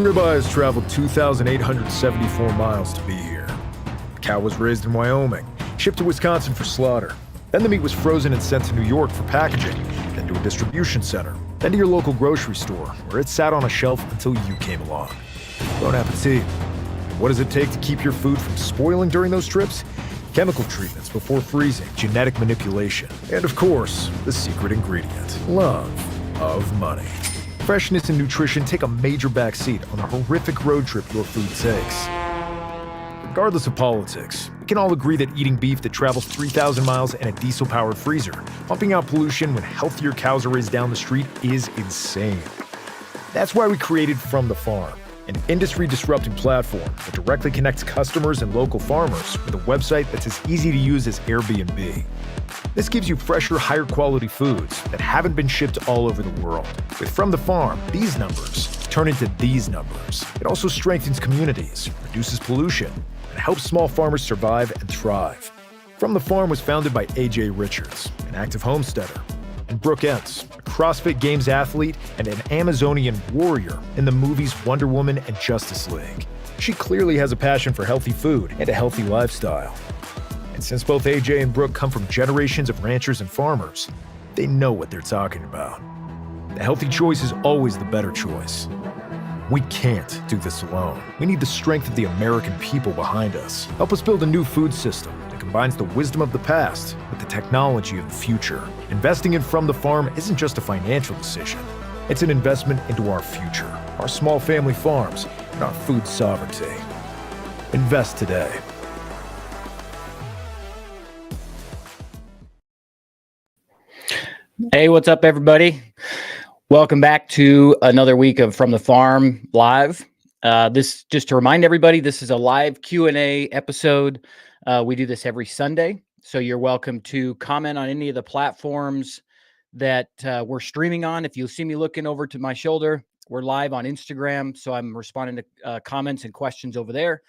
ribeyes traveled 2,874 miles to be here. The cow was raised in Wyoming, shipped to Wisconsin for slaughter. Then the meat was frozen and sent to New York for packaging, then to a distribution center, then to your local grocery store, where it sat on a shelf until you came along. Bon appetit. What does it take to keep your food from spoiling during those trips? Chemical treatments before freezing, genetic manipulation, and of course, the secret ingredient, love of money. Freshness and nutrition take a major backseat on the horrific road trip your food takes. Regardless of politics, we can all agree that eating beef that travels 3,000 miles in a diesel-powered freezer, pumping out pollution when healthier cows are raised down the street, is insane. That's why we created From the Farm, an industry-disrupting platform that directly connects customers and local farmers with a website that's as easy to use as Airbnb. This gives you fresher, higher-quality foods that haven't been shipped all over the world. With From the Farm, these numbers turn into these numbers. It also strengthens communities, reduces pollution, and helps small farmers survive and thrive. From the Farm was founded by A.J. Richards, an active homesteader, and Brooke, Ence, a CrossFit Games athlete and an Amazonian warrior in the movies Wonder Woman and Justice League. She clearly has a passion for healthy food and a healthy lifestyle. And since both AJ and Brooke come from generations of ranchers and farmers, they know what they're talking about. The healthy choice is always the better choice. We can't do this alone. We need the strength of the American people behind us. Help us build a new food system that combines the wisdom of the past with the technology of the future. Investing in From the Farm isn't just a financial decision. It's an investment into our future, our small family farms, and our food sovereignty. Invest today. Hey, what's up, everybody? Welcome back to another week of From the Farm Live. This, just to remind everybody, this is a live Q&A episode. We do this every Sunday, so you're welcome to comment on any of the platforms that we're streaming on. If you see me looking over to my shoulder, we're live on Instagram, so I'm responding to comments and questions over there.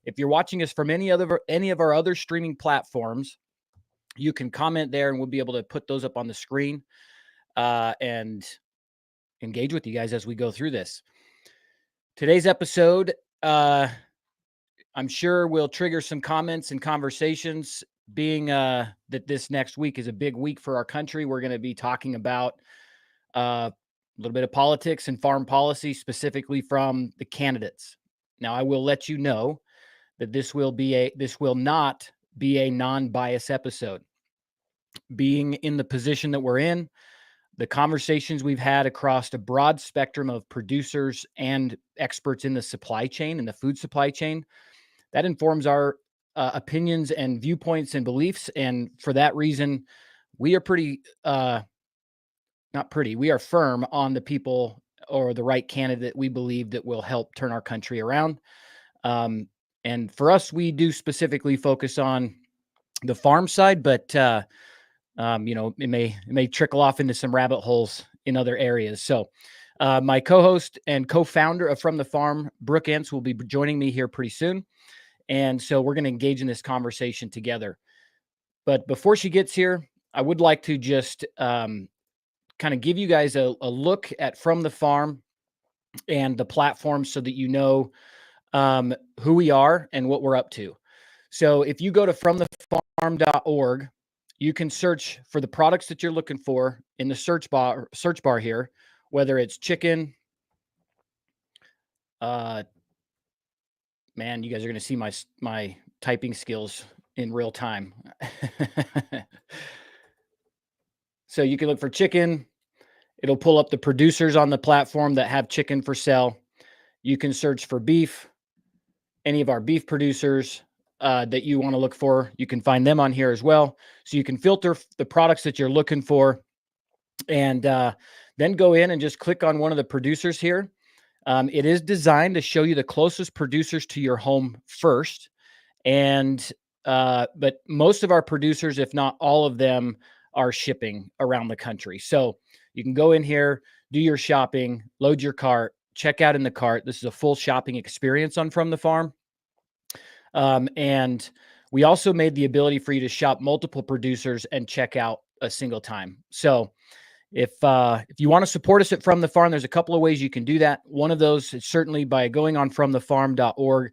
If you're watching us from any of our other streaming platforms, you can comment there and we'll be able to put those up on the screen and engage with you guys as we go through this. Today's episode, I'm sure will trigger some comments and conversations, being that this next week is a big week for our country. We're going to be talking about a little bit of politics and farm policy, specifically from the candidates. Now, I will let you know that this will not be a non-bias episode. Being in the position that we're in, the conversations we've had across a broad spectrum of producers and experts in the supply chain, in the food supply chain, that informs our opinions and viewpoints and beliefs. And for that reason, we are we are firm on the people or the right candidate we believe that will help turn our country around. And for us, we do specifically focus on the farm side, but it may trickle off into some rabbit holes in other areas. So my co-host and co-founder of From the Farm, Brooke Ence, will be joining me here pretty soon. And so we're going to engage in this conversation together. But before she gets here, I would like to just kind of give you guys a look at From the Farm and the platform so that you know who we are and what we're up to. So if you go to fromthefarm.org, you can search for the products that you're looking for in the search bar here, whether it's chicken. Man, you guys are going to see my typing skills in real time. So you can look for chicken. It'll pull up the producers on the platform that have chicken for sale. You can search for beef, any of our beef producers that you want to look for. You can find them on here as well. So you can filter the products that you're looking for and then go in and just click on one of the producers here. It is designed to show you the closest producers to your home first. And but most of our producers, if not all of them, are shipping around the country. So you can go in here, do your shopping, load your cart, check out in the cart. This is a full shopping experience on From the Farm. And we also made the ability for you to shop multiple producers and check out a single time. So If you want to support us at From the Farm, there's a couple of ways you can do that. One of those is certainly by going on fromthefarm.org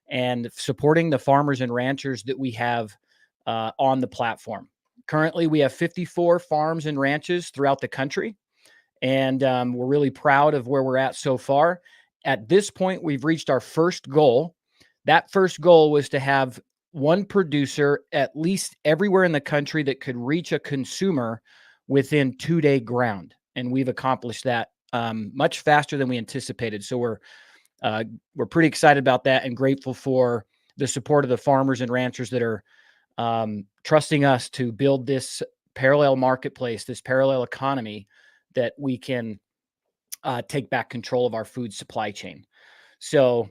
and supporting the farmers and ranchers that we have on the platform. Currently, we have 54 farms and ranches throughout the country, and we're really proud of where we're at so far. At this point, we've reached our first goal. That first goal was to have one producer at least everywhere in the country that could reach a consumer within 2-day ground. And we've accomplished that much faster than we anticipated. So we're pretty excited about that and grateful for the support of the farmers and ranchers that are trusting us to build this parallel marketplace, this parallel economy that we can take back control of our food supply chain. So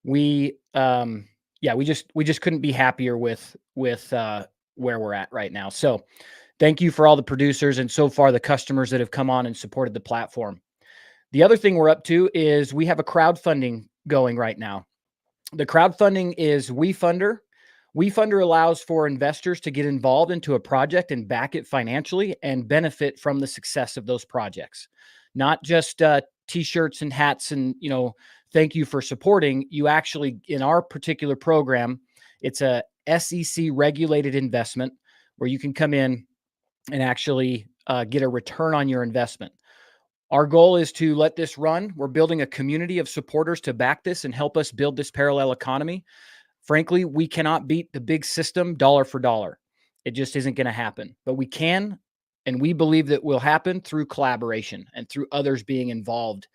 we just couldn't be happier with where we're at right now. So thank you for all the producers and so far the customers that have come on and supported the platform. The other thing we're up to is we have a crowdfunding going right now. The crowdfunding is WeFunder. WeFunder allows for investors to get involved into a project and back it financially and benefit from the success of those projects. Not just t-shirts and hats and, thank you for supporting. You actually, in our particular program, it's a SEC regulated investment where you can come in and actually get a return on your investment. Our goal is to let this run. We're building a community of supporters to back this and help us build this parallel economy. Frankly, we cannot beat the big system dollar for dollar. It just isn't going to happen, but we can. And we believe that will happen through collaboration and through others being involved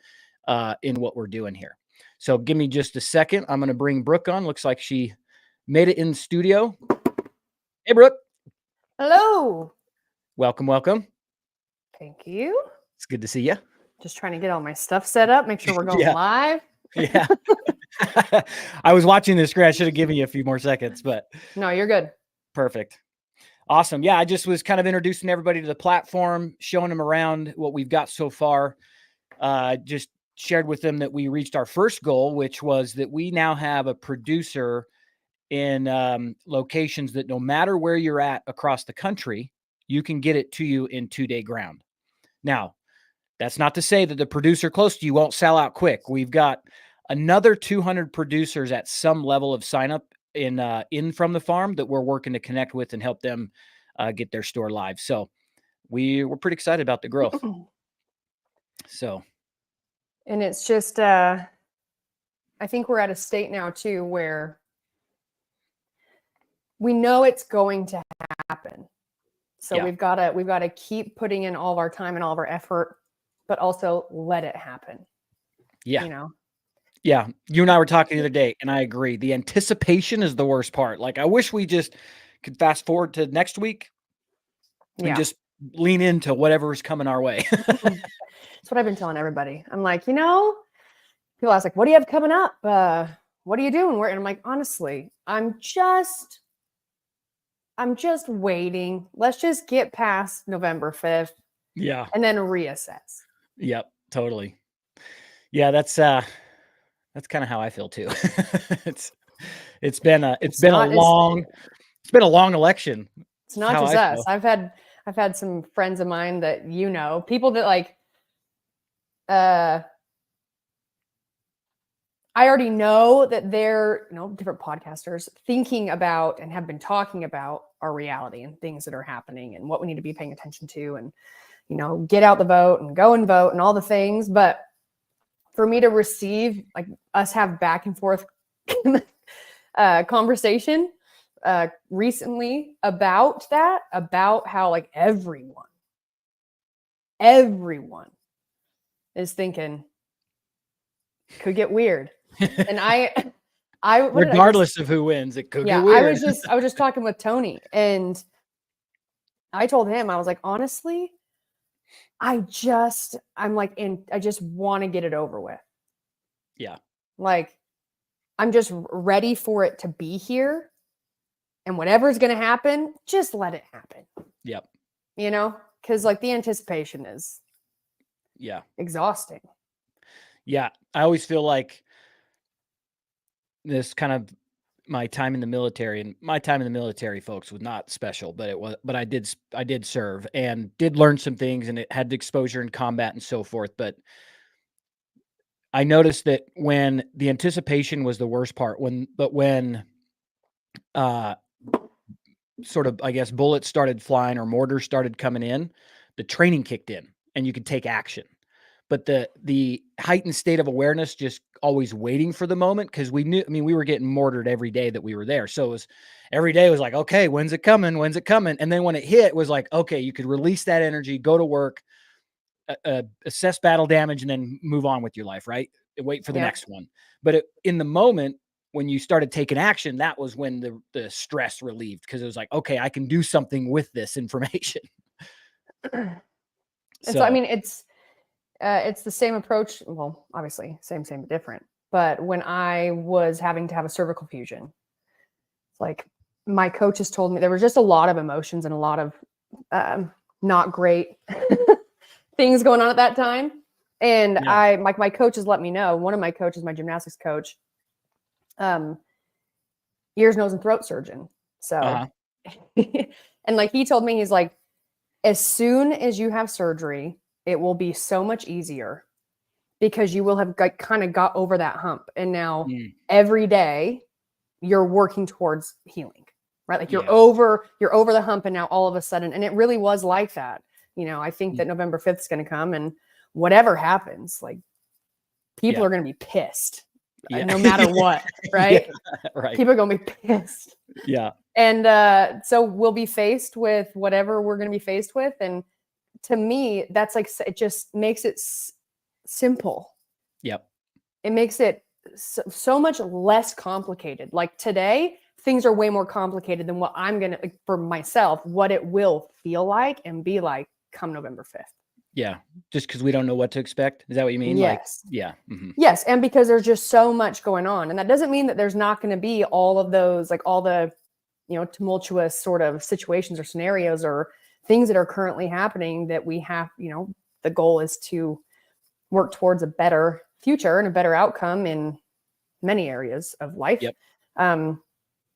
in what we're doing here. So give me just a second. I'm going to bring Brooke on. Looks like she made it in the studio. Hey, Brooke. Hello. Welcome, welcome. Thank you. It's good to see you. Just trying to get all my stuff set up, make sure we're going live. Yeah. I was watching the screen. I should have given you a few more seconds, but no, you're good. Perfect. Awesome. Yeah, I just was kind of introducing everybody to the platform, showing them around what we've got so far. Just shared with them that we reached our first goal, which was that we now have a producer in locations that no matter where you're at across the country, you can get it to you in 2-day ground. Now, that's not to say that the producer close to you won't sell out quick. We've got another 200 producers at some level of sign up in From the Farm that we're working to connect with and help them get their store live. So we're pretty excited about the growth. So, and it's just, I think we're at a state now too, where we know it's going to happen. So we've got to keep putting in all of our time and all of our effort, but also let it happen. Yeah. Yeah. You and I were talking the other day, and I agree. The anticipation is the worst part. Like, I wish we just could fast forward to next week and just lean into whatever's coming our way. That's what I've been telling everybody. I'm like, people ask, like, what do you have coming up? What are you doing? And I'm like, honestly, I'm just waiting. Let's just get past November 5th. Yeah. And then reassess. Yep. Totally. Yeah. That's kind of how I feel too. It's been a long election. It's not just us. I've had some friends of mine that, people that like, I already know that they're, different podcasters thinking about and have been talking about our reality and things that are happening and what we need to be paying attention to and, get out the vote and go and vote and all the things. But for me to receive, like, us have back and forth conversation recently about how, like, everyone is thinking could get weird. And I regardless of who wins, it could get weird. I was just talking with Tony, and I told him, I was like, honestly, I just want to get it over with. Yeah. Like, I'm just ready for it to be here, and whatever's going to happen, just let it happen. Yep. Because like the anticipation is exhausting. Yeah. I always feel like this kind of my time in the military, and my time in the military, folks, was not special, but I did serve and did learn some things, and it had exposure in combat and so forth. But I noticed that when the anticipation was the worst part, when uh, sort of, I guess, bullets started flying or mortars started coming in, the training kicked in and you could take action. But the heightened state of awareness, just always waiting for the moment, because we knew, I mean, we were getting mortared every day that we were there. So it was every day was like, okay, when's it coming? When's it coming? And then when it hit, it was like, okay, you could release that energy, go to work, assess battle damage, and then move on with your life, right? And wait for the next one. But in the moment when you started taking action, that was when the stress relieved, because it was like, okay, I can do something with this information. And so I mean, it's the same approach. Well, obviously, same, but different. But when I was having to have a cervical fusion, it's like my coaches told me there was just a lot of emotions and a lot of not great things going on at that time. And my coaches let me know. One of my coaches, my gymnastics coach, ears, nose, and throat surgeon. So, and like he told me, he's like, as soon as you have surgery, it will be so much easier because you will have kind of got over that hump. And now every day you're working towards healing, right? Like you're over the hump, and now all of a sudden, and it really was like that. You know, I think that November 5th is going to come, and whatever happens, like people are going to be pissed no matter what, right? Right. People are going to be pissed. Yeah. And so we'll be faced with whatever we're going to be faced with. And to me, that's like, it just makes it simple. Yep. It makes it so much less complicated. Like today, things are way more complicated than what I'm going to, for myself, what it will feel like and be like come November 5th. Yeah. Just because we don't know what to expect. Is that what you mean? Yes. Like, yeah. Mm-hmm. Yes. And because there's just so much going on. And that doesn't mean that there's not going to be all of those, like all the, tumultuous sort of situations or scenarios or things that are currently happening that we have, the goal is to work towards a better future and a better outcome in many areas of life. Yep.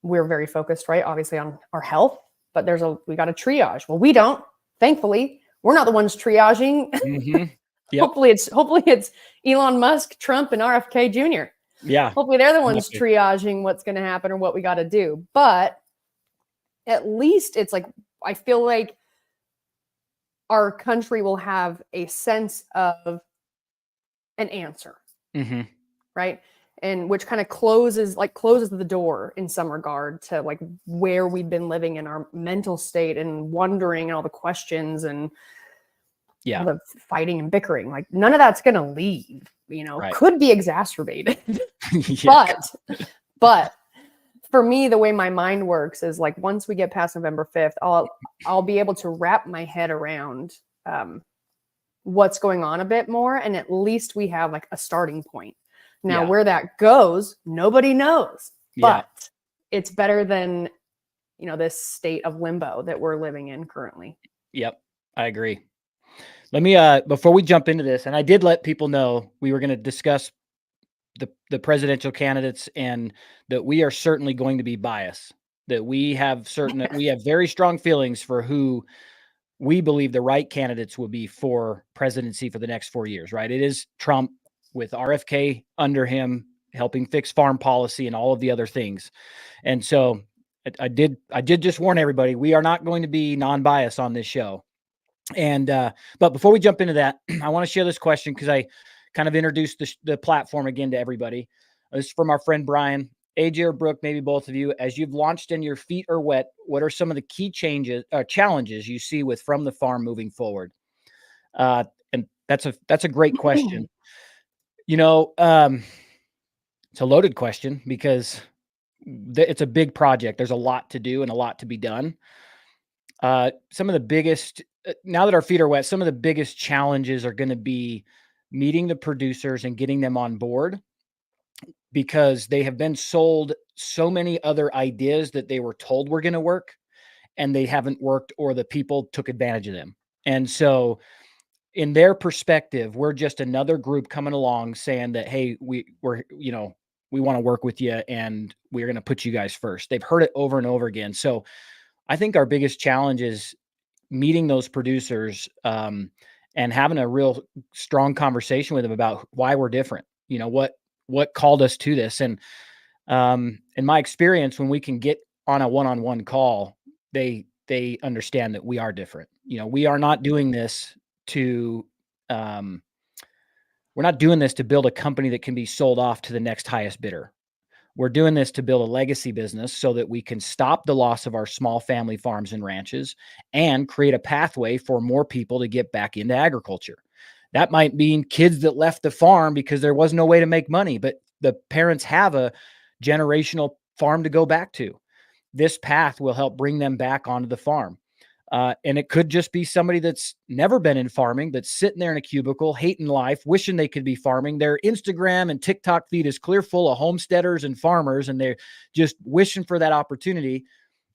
We're very focused, right? Obviously on our health, but we got to triage. Well, we don't, thankfully, we're not the ones triaging. Mm-hmm. Yep. Hopefully it's Elon Musk, Trump, and RFK Jr. Yeah. Hopefully they're the ones triaging what's going to happen or what we got to do. But at least it's like, I feel like our country will have a sense of an answer, right? And which kind of closes the door in some regard to like where we've been living in our mental state and wondering and all the questions and all the fighting and bickering. Like none of that's going to leave, could be exacerbated. But for me, the way my mind works is like, once we get past November 5th, I'll be able to wrap my head around what's going on a bit more. And at least we have like a starting point. Now, where that goes, nobody knows, but it's better than, this state of limbo that we're living in currently. Yep. I agree. Let me, before we jump into this, and I did let people know we were going to discuss the presidential candidates, and that we are certainly going to be biased, that we have very strong feelings for who we believe the right candidates will be for presidency for the next 4 years, right? It is Trump with RFK under him, helping fix farm policy and all of the other things. And so I did just warn everybody, we are not going to be non-biased on this show. And, but before we jump into that, I want to share this question because I kind of introduced the platform again to everybody. This is from our friend Brian. AJ or Brooke, maybe both of you, as you've launched and your feet are wet, what are some of the key challenges you see with From the Farm moving forward? And that's a great question. It's a loaded question because it's a big project. There's a lot to do and a lot to be done. Some of the biggest, now that our feet are wet, some of the biggest challenges are going to be meeting the producers and getting them on board, because they have been sold so many other ideas that they were told were going to work and they haven't worked, or the people took advantage of them. And so in their perspective, we're just another group coming along saying that, hey, we're we want to work with you and we're going to put you guys first. They've heard it over and over again. So I think our biggest challenge is meeting those producers and having a real strong conversation with them about why we're different. You know, what called us to this. And in my experience, when we can get on a one-on-one call, they understand that we are different. You know, we are not doing this to, we're not doing this to build a company that can be sold off to the next highest bidder. We're doing this to build a legacy business so that we can stop the loss of our small family farms and ranches and create a pathway for more people to get back into agriculture. That might mean kids that left the farm because there was no way to make money, but the parents have a generational farm to go back to. This path will help bring them back onto the farm. And it could just be somebody that's never been in farming, that's sitting there in a cubicle, hating life, wishing they could be farming. Their Instagram and TikTok feed is clear full of homesteaders and farmers, and they're just wishing for that opportunity.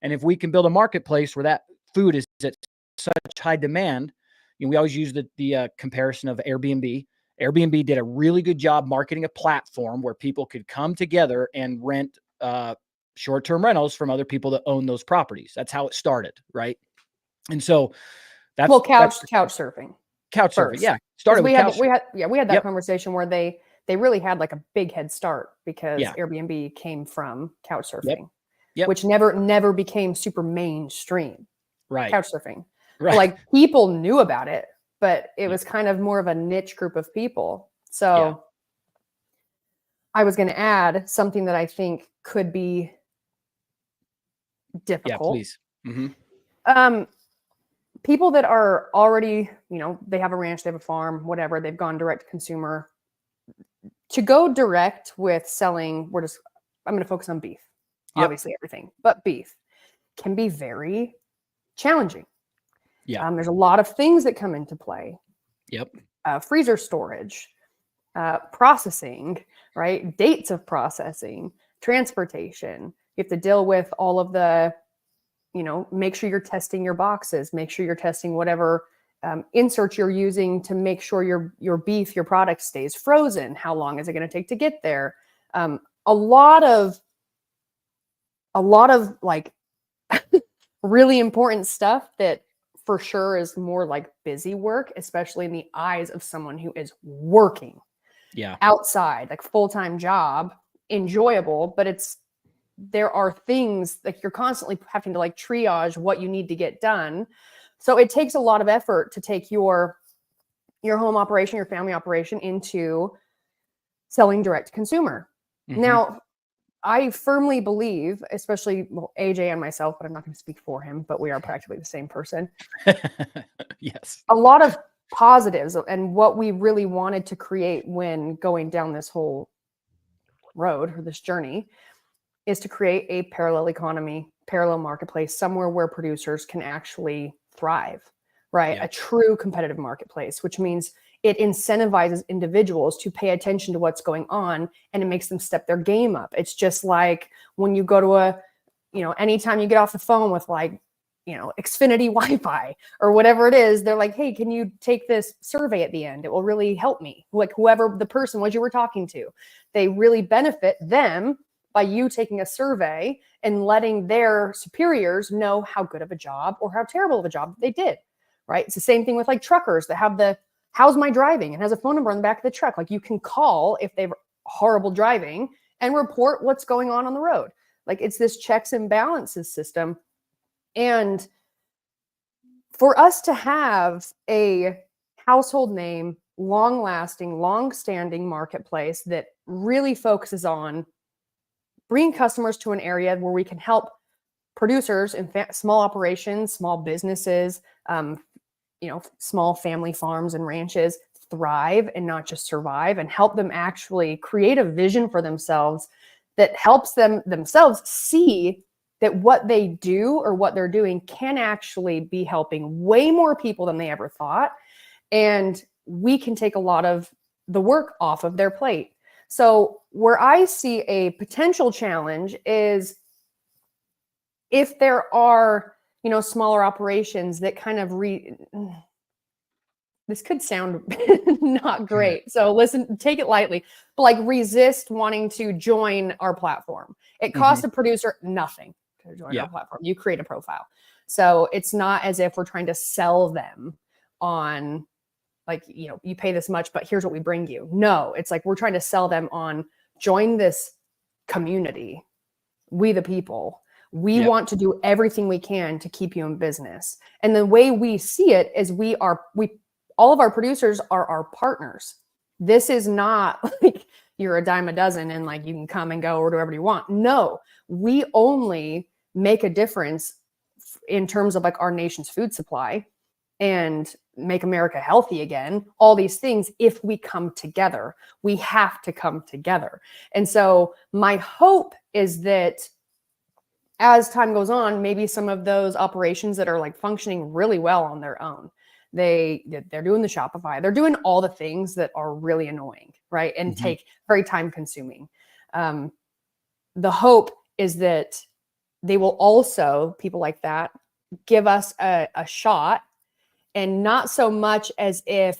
And if we can build a marketplace where that food is at such high demand, you know, we always use the comparison of Airbnb. Airbnb did a really good job marketing a platform where people could come together and rent short-term rentals from other people that own those properties. That's how it started, right? And so that's couch surfing. Couch surfing, first. yeah. Started with couch. We had that Yep. conversation where they really had like a big head start because Yeah. Airbnb came from couch surfing, Yep. which never became super mainstream. Right. Couch surfing, Right. like people knew about it, but it was kind of more of a niche group of people. So I was going to add something that I think could be difficult. Yeah, please. Mm-hmm. People that are already, you know, they have a ranch, they have a farm, whatever, they've gone direct to consumer. To go direct with selling, I'm going to focus on beef, obviously everything, but beef can be very challenging. Yeah. There's a lot of things that come into play. Yep. Freezer storage, processing, right? Dates of processing, transportation. You have to deal with all of the, you know, make sure you're testing your boxes, make sure you're testing whatever insert you're using to make sure your beef, your product stays frozen. How long is it going to take to get there? A lot of like really important stuff that for sure is more like busy work, especially in the eyes of someone who is working outside, like full-time job, enjoyable, but there are things like you're constantly having to like triage what you need to get done. So it takes a lot of effort to take your home operation, your family operation into selling direct to consumer. Mm-hmm. Now, I firmly believe, especially AJ and myself, but I'm not going to speak for him, but we are practically the same person. Yes. A lot of positives and what we really wanted to create when going down this whole road or this journey is to create a parallel economy, parallel marketplace, somewhere where producers can actually thrive, right? A true competitive marketplace, which means it incentivizes individuals to pay attention to what's going on and it makes them step their game up. It's just like when you go to anytime you get off the phone with like, Xfinity Wi-Fi or whatever it is, they're like, hey, can you take this survey at the end? It will really help me. Like whoever the person was you were talking to, they really benefit them by you taking a survey and letting their superiors know how good of a job or how terrible of a job they did, right? It's the same thing with like truckers that have the how's my driving and has a phone number on the back of the truck. Like you can call if they've horrible driving and report what's going on the road. Like it's this checks and balances system. And for us to have a household name, long-lasting, long-standing marketplace that really focuses on bringing customers to an area where we can help producers and small operations, small businesses, small family farms and ranches thrive and not just survive, and help them actually create a vision for themselves that helps them themselves see that what they do or what they're doing can actually be helping way more people than they ever thought. And we can take a lot of the work off of their plate. So where I see a potential challenge is if there are, smaller operations that kind of this could sound not great. So listen, take it lightly, but like resist wanting to join our platform. It costs a producer nothing to join our platform. You create a profile. So it's not as if we're trying to sell them on like, you know, you pay this much, but here's what we bring you. No, it's like we're trying to sell them on join this community. We the people. We want to do everything we can to keep you in business. And the way we see it is all of our producers are our partners. This is not like you're a dime a dozen and like you can come and go or do whatever you want. No, we only make a difference in terms of like our nation's food supply and make America healthy again, all these things, if we come together. We have to come together. And so my hope is that as time goes on, maybe some of those operations that are like functioning really well on their own, they're doing the Shopify, they're doing all the things that are really annoying, right? And take very time consuming. The hope is that they will also, people like that, give us a shot, and not so much as if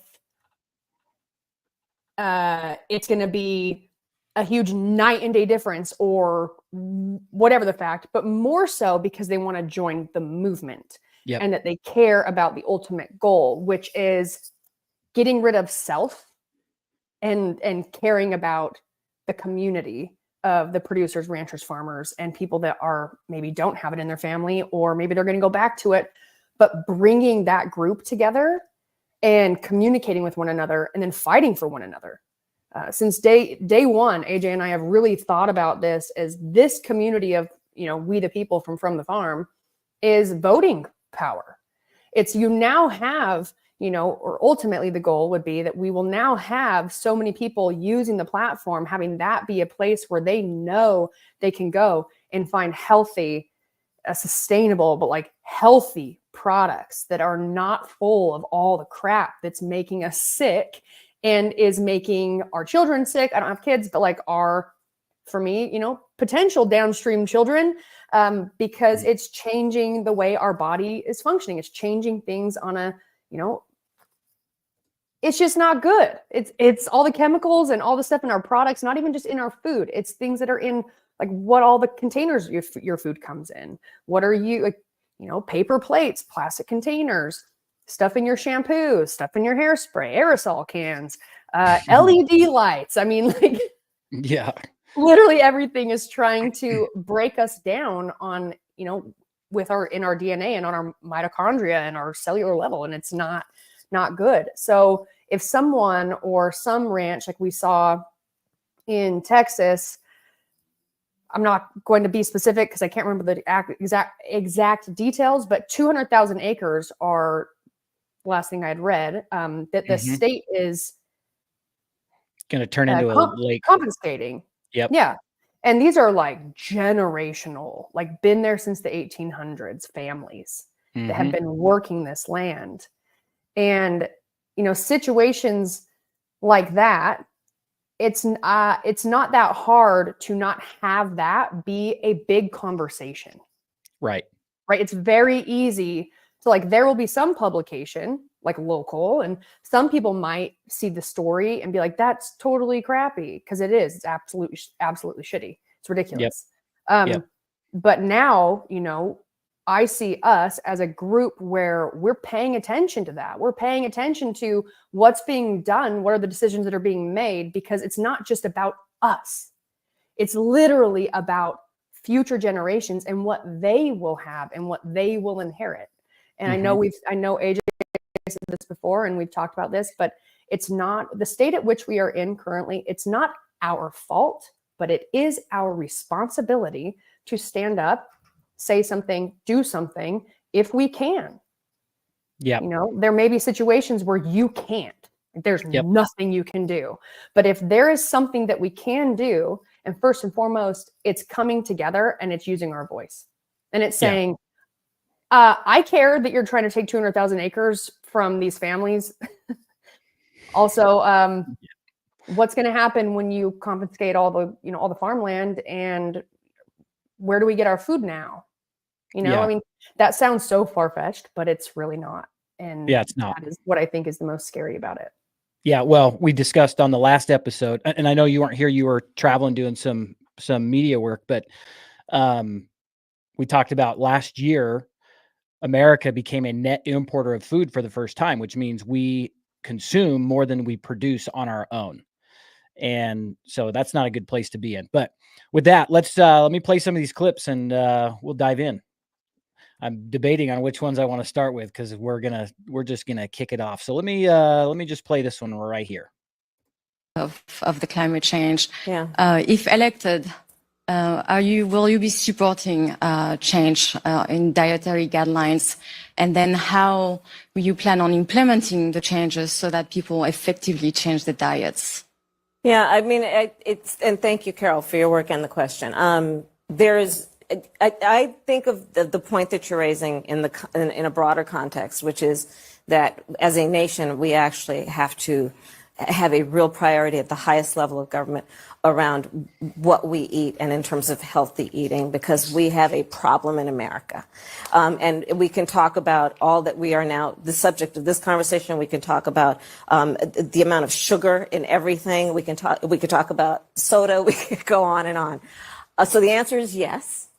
it's going to be a huge night and day difference or whatever the fact, but more so because they want to join the movement and that they care about the ultimate goal, which is getting rid of self and caring about the community of the producers, ranchers, farmers, and people that are maybe don't have it in their family, or maybe they're going to go back to it, but bringing that group together and communicating with one another and then fighting for one another. Since day one, AJ and I have really thought about this as this community of, you know, we the people from the farm is voting power. It's you now have, you know, or ultimately the goal would be that we will now have so many people using the platform, having that be a place where they know they can go and find healthy, sustainable, but like healthy products that are not full of all the crap that's making us sick and is making our children sick. I don't have kids, but like for me, you know, potential downstream children, because it's changing the way our body is functioning. It's changing things on a, you know, it's just not good. It's all the chemicals and all the stuff in our products, not even just in our food. It's things that are in like what all the containers your food comes in. What are you, like, you know, paper plates, plastic containers, stuff in your shampoo, stuff in your hairspray, aerosol cans, LED lights. I mean, like, literally everything is trying to break us down on, you know, in our DNA and on our mitochondria and our cellular level. And it's not good. So if someone or some ranch, like we saw in Texas, I'm not going to be specific because I can't remember the exact details, but 200,000 acres are the last thing I had read, that the state is going to turn into a lake. Confiscating. Yep. Yeah. And these are like generational, like been there since the 1800s families that have been working this land. And, you know, situations like that, it's not that hard to not have that be a big conversation. Right. It's very easy to, like, there will be some publication like local, and some people might see the story and be like, that's totally crappy, because it is. It's absolutely shitty. It's ridiculous. But now, you know, I see us as a group where we're paying attention to that. We're paying attention to what's being done. What are the decisions that are being made? Because it's not just about us. It's literally about future generations and what they will have and what they will inherit. And I know AJ said this before and we've talked about this, but it's not the state at which we are in currently. It's not our fault, but it is our responsibility to stand up, say something, do something if we can. Yeah. You know, there may be situations where you can't. There's nothing you can do. But if there is something that we can do, and first and foremost, it's coming together and it's using our voice. And it's saying, I care that you're trying to take 200,000 acres from these families. Also, what's going to happen when you confiscate all the farmland, and where do we get our food now? You know, I mean, that sounds so far-fetched, but it's really not. And Yeah, it's not. that is what I think is the most scary about it. Yeah, well, we discussed on the last episode, and I know you weren't here, you were traveling doing some media work, but we talked about last year, America became a net importer of food for the first time, which means we consume more than we produce on our own. And so that's not a good place to be in. But with that, let me play some of these clips and we'll dive in. I'm debating on which ones I want to start with because we're just gonna kick it off. So let me just play this one right here. Of the climate change. Yeah. If elected, will you be supporting change in dietary guidelines? And then how will you plan on implementing the changes so that people effectively change their diets? Yeah, I mean, and thank you, Carol, for your work and the question. I think of the point that you're raising in a broader context, which is that as a nation, we actually have to have a real priority at the highest level of government around what we eat and in terms of healthy eating, because we have a problem in America. And we can talk about all that we are now, the subject of this conversation. We can talk about the amount of sugar in everything. We could talk about soda. We could go on and on. So the answer is yes.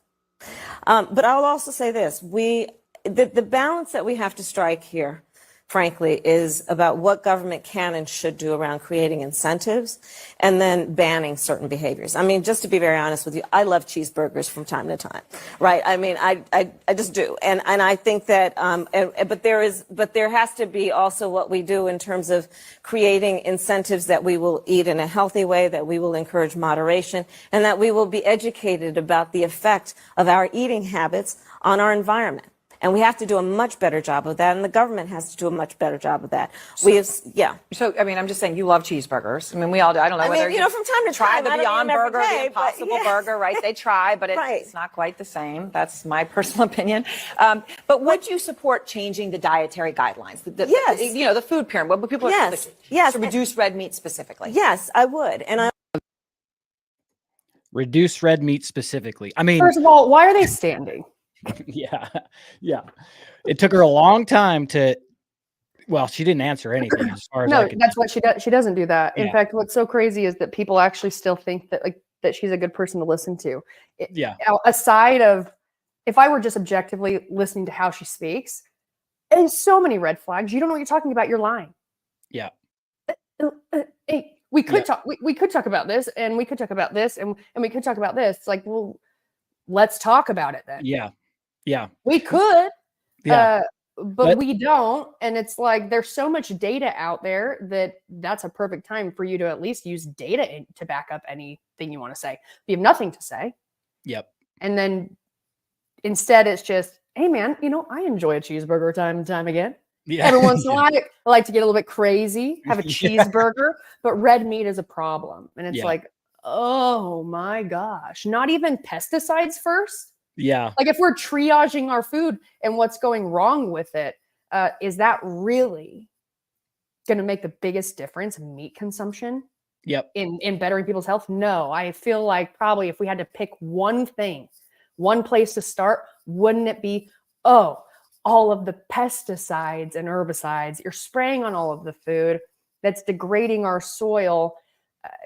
But I'll also say this. The balance that we have to strike here, frankly, is about what government can and should do around creating incentives and then banning certain behaviors. I mean, just to be very honest with you, I love cheeseburgers from time to time, right? I mean, I just do. And I think that, but there has to be also what we do in terms of creating incentives that we will eat in a healthy way, that we will encourage moderation, and that we will be educated about the effect of our eating habits on our environment. And we have to do a much better job of that, and the government has to do a much better job of that. So, I mean, I'm just saying, you love cheeseburgers. I mean, we all do. I don't know whether you know, from time to try time, the I don't Beyond eat them every Burger, day, the Impossible but, yeah. Burger, right? They try, but it's not quite the same. That's my personal opinion. But would you support changing the dietary guidelines? Yes. You know, the food pyramid. What people Yes. to reduce red meat specifically. Yes, I would. And Reduce red meat specifically. I mean, First of all, why are they standing? yeah. It took her a long time she didn't answer anything as far as I No, could that's tell. what she does. She doesn't do that. In Yeah. fact, what's so crazy is that people actually still think that she's a good person to listen to. Yeah. Aside of, if I were just objectively listening to how she speaks, there's so many red flags. You don't know what you're talking about. You're lying. Yeah. Hey, we could talk. We could talk about this, and we could talk about this, and we could talk about this. It's like, well, let's talk about it then. Yeah. We could. Yeah. But we don't. And it's like, there's so much data out there that's a perfect time for you to at least use data to back up anything you want to say. If you have nothing to say. Yep. And then instead it's just, hey man, you know, I enjoy a cheeseburger time and time again. Yeah. Every once in a while, I like to get a little bit crazy, have a cheeseburger, but red meat is a problem. And it's like, oh my gosh, not even pesticides first. Yeah. Like, if we're triaging our food and what's going wrong with it, is that really going to make the biggest difference in meat consumption? Yep. In bettering people's health? No, I feel like probably if we had to pick one thing, one place to start, wouldn't it be, all of the pesticides and herbicides you're spraying on all of the food that's degrading our soil?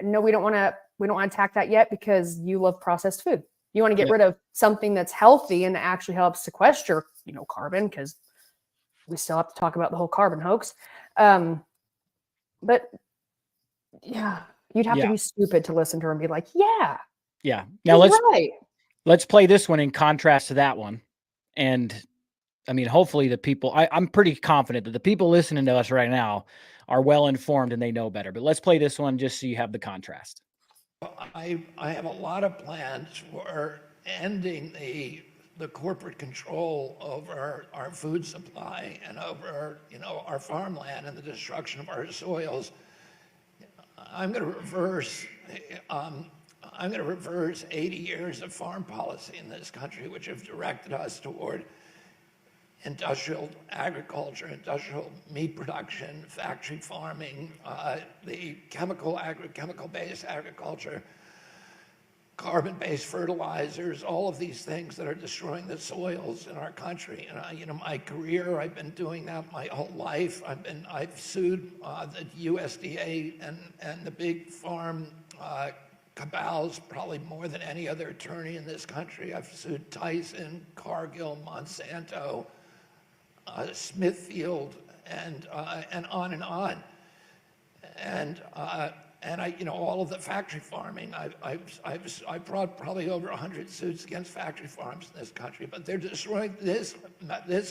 No, we don't want to attack that yet because you love processed food. You want to get rid of something that's healthy and actually helps sequester, carbon, because we still have to talk about the whole carbon hoax. But yeah, you'd have to be stupid to listen to her and be like, yeah. Now let's play this one in contrast to that one. And I mean, hopefully the people, I'm pretty confident that the people listening to us right now are well informed and they know better. But let's play this one just so you have the contrast. I have a lot of plans for ending the corporate control over our food supply and over our farmland and the destruction of our soils. I'm going to reverse 80 years of farm policy in this country, which have directed us toward industrial agriculture, industrial meat production, factory farming, the chemical-based agriculture, carbon-based fertilizers, all of these things that are destroying the soils in our country. And my career, I've been doing that my whole life. I've sued the USDA and the big farm cabals probably more than any other attorney in this country. I've sued Tyson, Cargill, Monsanto, Smithfield, and on and on. And all of the factory farming, I've brought probably over 100 suits against factory farms in this country, but they're destroying this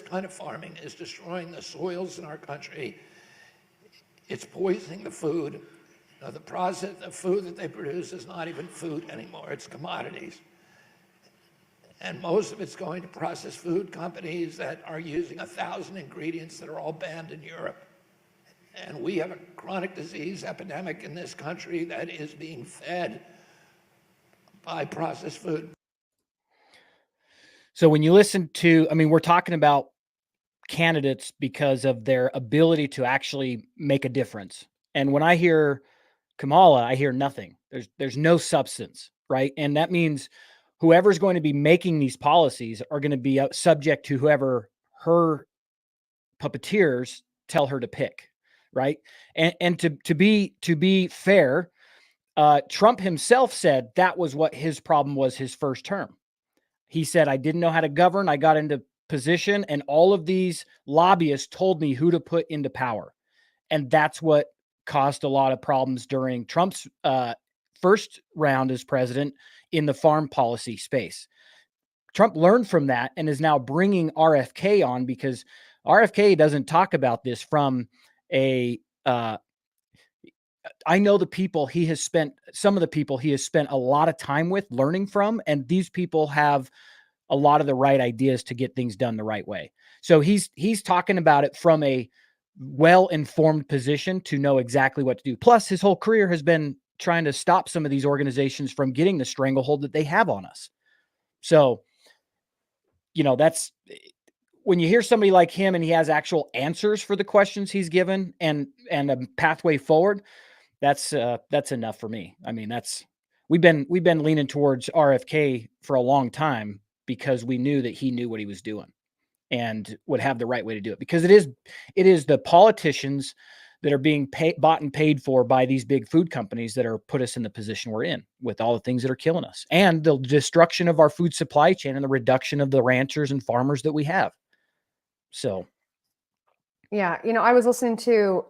kind of farming is destroying the soils in our country. It's poisoning the food. The process, the food that they produce is not even food anymore, it's commodities. And most of it's going to processed food companies that are using 1,000 ingredients that are all banned in Europe. And we have a chronic disease epidemic in this country that is being fed by processed food. So when you listen to, we're talking about candidates because of their ability to actually make a difference. And when I hear Kamala, I hear nothing. There's no substance, right? And that means whoever's going to be making these policies are going to be subject to whoever her puppeteers tell her to pick. Right. And to be fair, Trump himself said that was what his problem was his first term. He said, I didn't know how to govern. I got into position and all of these lobbyists told me who to put into power. And that's what caused a lot of problems during Trump's first round as president in the farm policy space. Trump learned from that and is now bringing RFK on because RFK doesn't talk about this from I know the people he has spent, some of the people he has spent a lot of time with learning from, and these people have a lot of the right ideas to get things done the right way. So he's talking about it from a well-informed position to know exactly what to do. Plus his whole career has been trying to stop some of these organizations from getting the stranglehold that they have on us. So, that's, when you hear somebody like him and he has actual answers for the questions he's given and a pathway forward, that's enough for me. We've been leaning towards RFK for a long time because we knew that he knew what he was doing and would have the right way to do it, because it is the politicians that are being bought and paid for by these big food companies that are put us in the position we're in with all the things that are killing us and the destruction of our food supply chain and the reduction of the ranchers and farmers that we have. So, yeah, I was listening to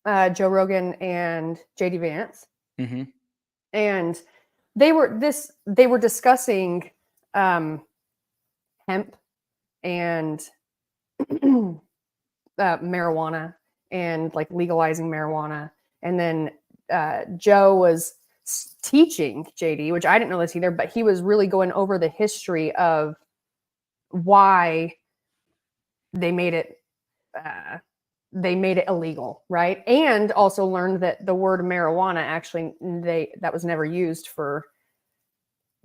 Joe Rogan and JD Vance, and they were discussing hemp and marijuana and like legalizing marijuana, and then Joe was teaching JD, which I didn't know this either, but he was really going over the history of why they made it illegal, right? And also learned that the word marijuana actually that was never used for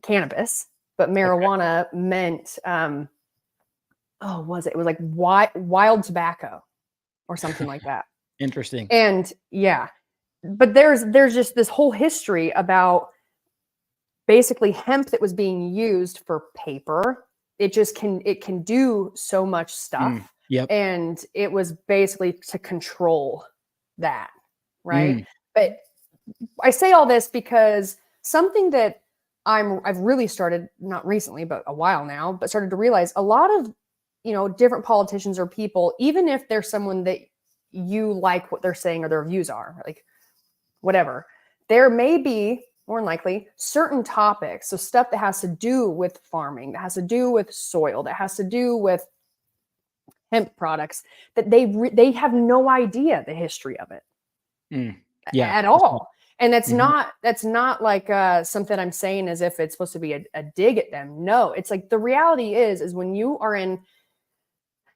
cannabis, but marijuana meant it was like wild tobacco or something like that. Interesting. And yeah, but there's just this whole history about basically hemp that was being used for paper. It can do so much stuff. Yep. And it was basically to control that, right? But I say all this because something that I've really started, not recently, but a while now, but started to realize a lot of, different politicians or people, even if they're someone that you like what they're saying or their views are, like whatever, there may be, more than likely, certain topics, so stuff that has to do with farming, that has to do with soil, that has to do with hemp products, that they have no idea the history of it at all. And that's not like something I'm saying as if it's supposed to be a dig at them. No, it's like the reality is when you are in,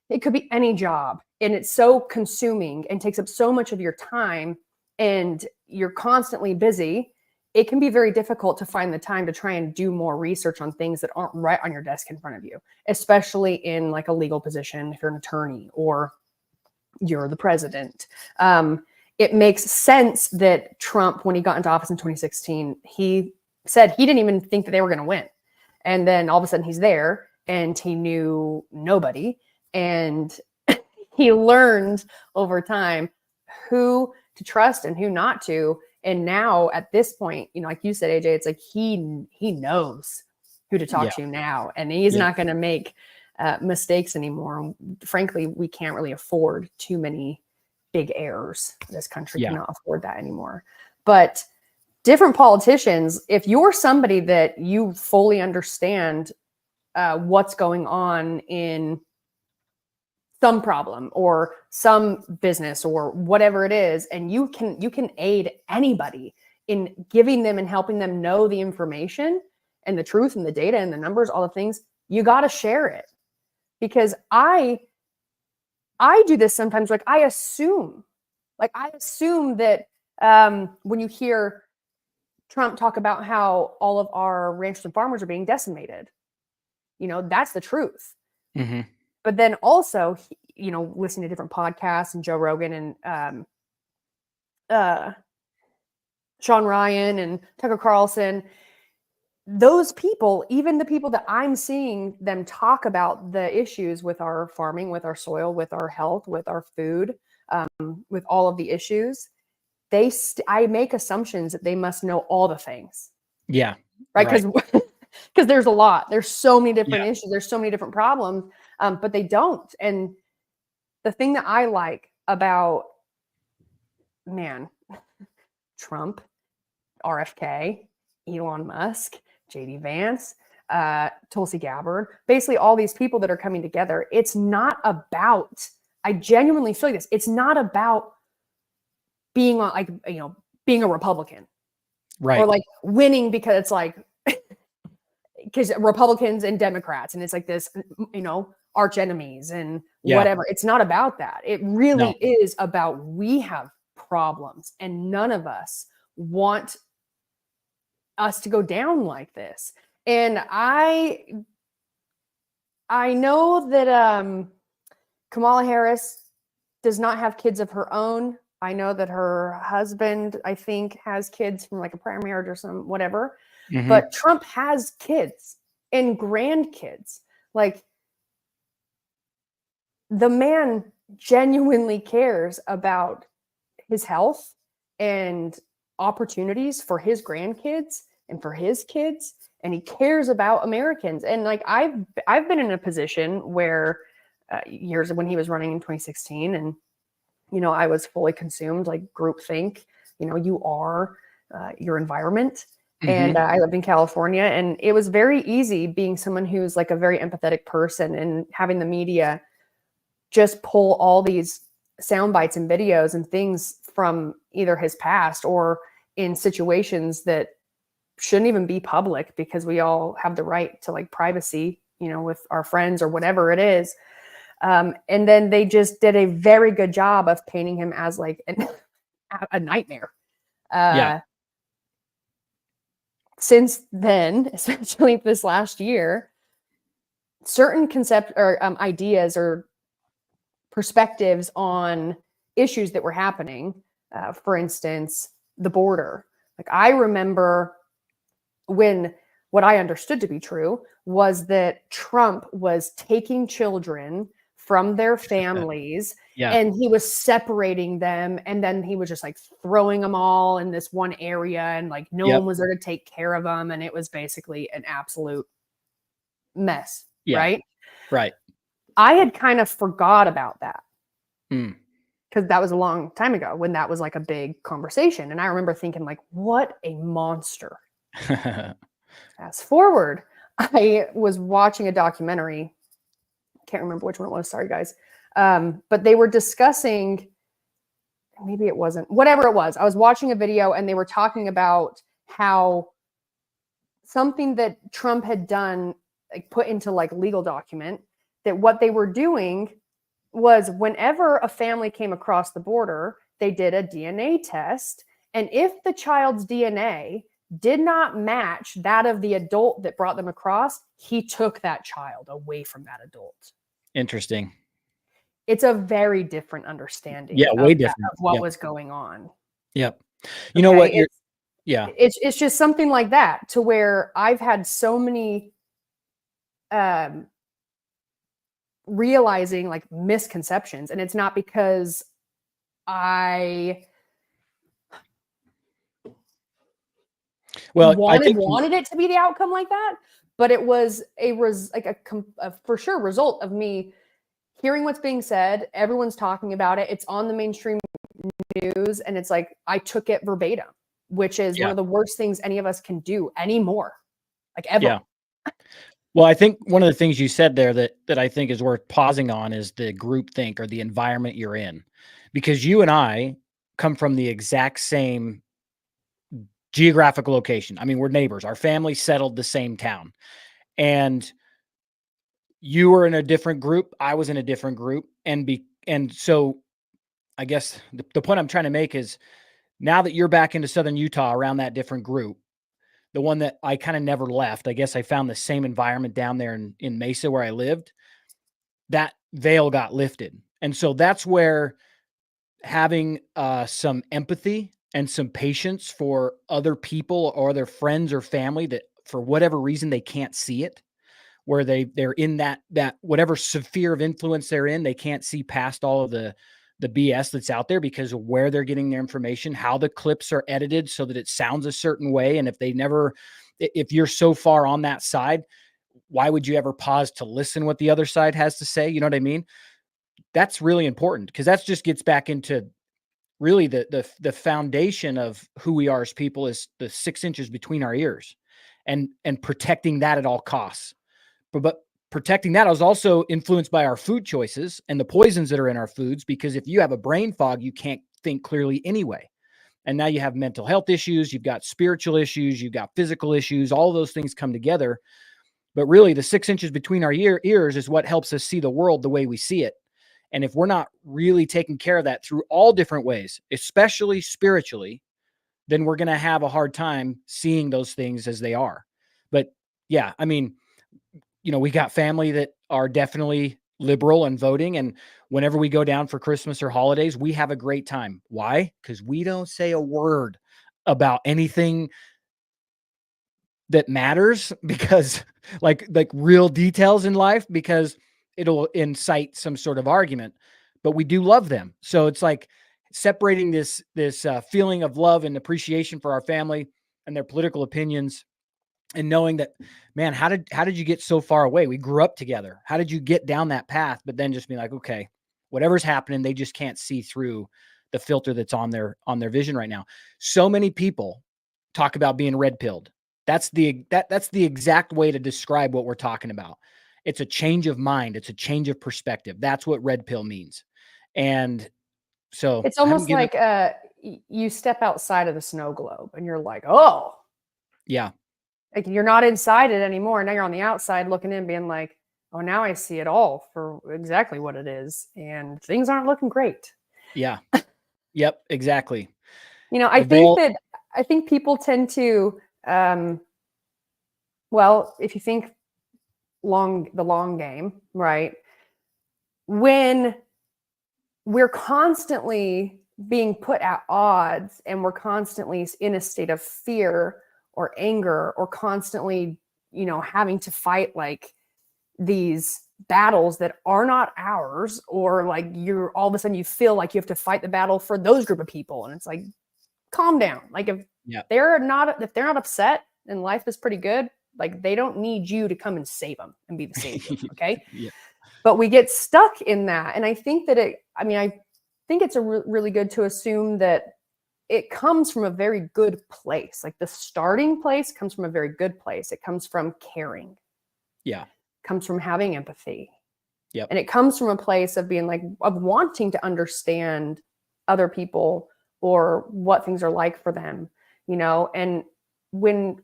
it could be any job, and it's so consuming and takes up so much of your time and you're constantly busy, it can be very difficult to find the time to try and do more research on things that aren't right on your desk in front of you, especially in like a legal position, if you're an attorney or you're the president. It makes sense that Trump, when he got into office in 2016, he said he didn't even think that they were going to win. And then all of a sudden he's there and he knew nobody. And he learned over time who to trust and who not to. And now at this point, you know, like you said, AJ, it's like he knows who to talk to now. And he's not going to make mistakes anymore. Frankly, we can't really afford too many big errors. This country cannot afford that anymore. But different politicians, if you're somebody that you fully understand what's going on in some problem or some business or whatever it is, and you can aid anybody in giving them and helping them know the information and the truth and the data and the numbers, all the things, you got to share it. Because I do this sometimes. Like I assume that when you hear Trump talk about how all of our ranchers and farmers are being decimated, you know, that's the truth. Mm-hmm. But then also, you know, listening to different podcasts and Joe Rogan and Sean Ryan and Tucker Carlson, those people, even the people that I'm seeing them talk about the issues with our farming, with our soil, with our health, with our food, with all of the issues, I make assumptions that they must know all the things. Yeah. Right. Because there's a lot. There's so many different issues. There's so many different problems, but they don't. And the thing that I like about, Trump, RFK, Elon Musk, JD Vance, Tulsi Gabbard, basically all these people that are coming together. It's not about, I genuinely feel like this. It's not about being like, you know, being a Republican, right? Or like winning because it's like, because Republicans and Democrats, and it's like this, you know, arch enemies and whatever. It's not about that. It really is about, we have problems and none of us want us to go down like this. And I know that Kamala Harris does not have kids of her own. I know that her husband, I think, has kids from like a prior marriage or some whatever. Mm-hmm. But Trump has kids and grandkids. Like, the man genuinely cares about his health and opportunities for his grandkids and for his kids, and he cares about Americans. And like I've been in a position where years when he was running in 2016, and you know, I was fully consumed, like groupthink. You know, you are your environment. Mm-hmm. And I lived in California, and it was very easy being someone who's like a very empathetic person and having the media just pull all these sound bites and videos and things from either his past or in situations that shouldn't even be public, because we all have the right to like privacy, you know, with our friends or whatever it is. And then they just did a very good job of painting him as like a nightmare. Since then, especially this last year, certain concept or ideas or perspectives on issues that were happening, for instance, the border. Like I remember when what I understood to be true was that Trump was taking children from their families and he was separating them, and then he was just like throwing them all in this one area, and like no one was there to take care of them, and it was basically an absolute mess. Right I had kind of forgot about that because that was a long time ago when that was like a big conversation, and I remember thinking like, what a monster. Fast forward, I was watching a documentary, can't remember which one it was, sorry guys, but they were discussing, maybe it wasn't, whatever it was, I was watching a video and they were talking about how something that Trump had done, like put into like legal document, that what they were doing was whenever a family came across the border, they did a DNA test, and if the child's DNA did not match that of the adult that brought them across, he took that child away from that adult. Interesting. It's a very different understanding. Way different of what was going on. Yep. You know what? Yeah. It's just something like that, to where I've had so many realizing like misconceptions, and it's not because I wanted it to be the outcome like that, but it was a for sure result of me hearing what's being said. Everyone's talking about it. It's on the mainstream news, and it's like I took it verbatim, which is one of the worst things any of us can do anymore, like ever. Yeah. Well, I think one of the things you said there that I think is worth pausing on is the group think, or the environment you're in, because you and I come from the exact same geographical location. I mean, we're neighbors. Our family settled the same town, and you were in a different group. I was in a different group. And so I guess the point I'm trying to make is, now that you're back into Southern Utah around that different group, the one that I kind of never left, I guess I found the same environment down there in Mesa where I lived, that veil got lifted. And so that's where having some empathy and some patience for other people or their friends or family that for whatever reason they can't see it, where they're in that whatever sphere of influence they're in, they can't see past all of the BS that's out there because of where they're getting their information, how the clips are edited so that it sounds a certain way. And if you're so far on that side, why would you ever pause to listen what the other side has to say? You know what I mean? That's really important, because that just gets back into really the foundation of who we are as people, is the 6 inches between our ears, and protecting that at all costs. But protecting that, I was also influenced by our food choices and the poisons that are in our foods, because if you have a brain fog, you can't think clearly anyway. And now you have mental health issues, you've got spiritual issues, you've got physical issues, all those things come together. But really, the 6 inches between our ears is what helps us see the world the way we see it. And if we're not really taking care of that through all different ways, especially spiritually, then we're going to have a hard time seeing those things as they are. But yeah, I mean, we got family that are definitely liberal and voting. And whenever we go down for Christmas or holidays, we have a great time. Why? Because we don't say a word about anything that matters, because like real details in life, because it'll incite some sort of argument, but we do love them. So it's like separating this feeling of love and appreciation for our family and their political opinions, and knowing that, man, how did you get so far away? We grew up together. How did you get down that path? But then just be like, okay, whatever's happening, they just can't see through the filter that's on their vision right now. So many people talk about being red pilled. That's the exact way to describe what we're talking about. It's a change of mind. It's a change of perspective. That's what red pill means. And so it's almost like you step outside of the snow globe and you're like, oh, yeah. Like, you're not inside it anymore. Now you're on the outside looking in, being like, oh, now I see it all for exactly what it is. And things aren't looking great. Yeah. Yep, exactly. I think people tend to, well, if you think the long game, right? When we're constantly being put at odds and we're constantly in a state of fear or anger, or constantly, having to fight like these battles that are not ours, or like you're all of a sudden you feel like you have to fight the battle for those group of people. And it's like, calm down. Like if they're not upset and life is pretty good, like they don't need you to come and save them and be the savior. Okay. Yeah. But we get stuck in that. And I think that I think it's really good to assume that it comes from a very good place. Like the starting place comes from a very good place. It comes from caring. Yeah. It comes from having empathy. Yep. And it comes from a place of being like, of wanting to understand other people or what things are like for them, and when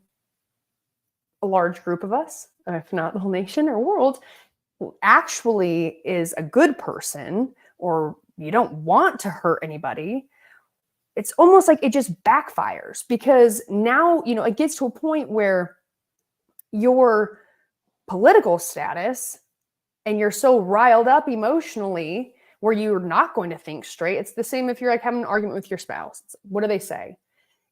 a large group of us, if not the whole nation or world, actually is a good person, or you don't want to hurt anybody, it's almost like it just backfires, because now, it gets to a point where your political status and you're so riled up emotionally where you're not going to think straight. It's the same if you're like having an argument with your spouse. What do they say?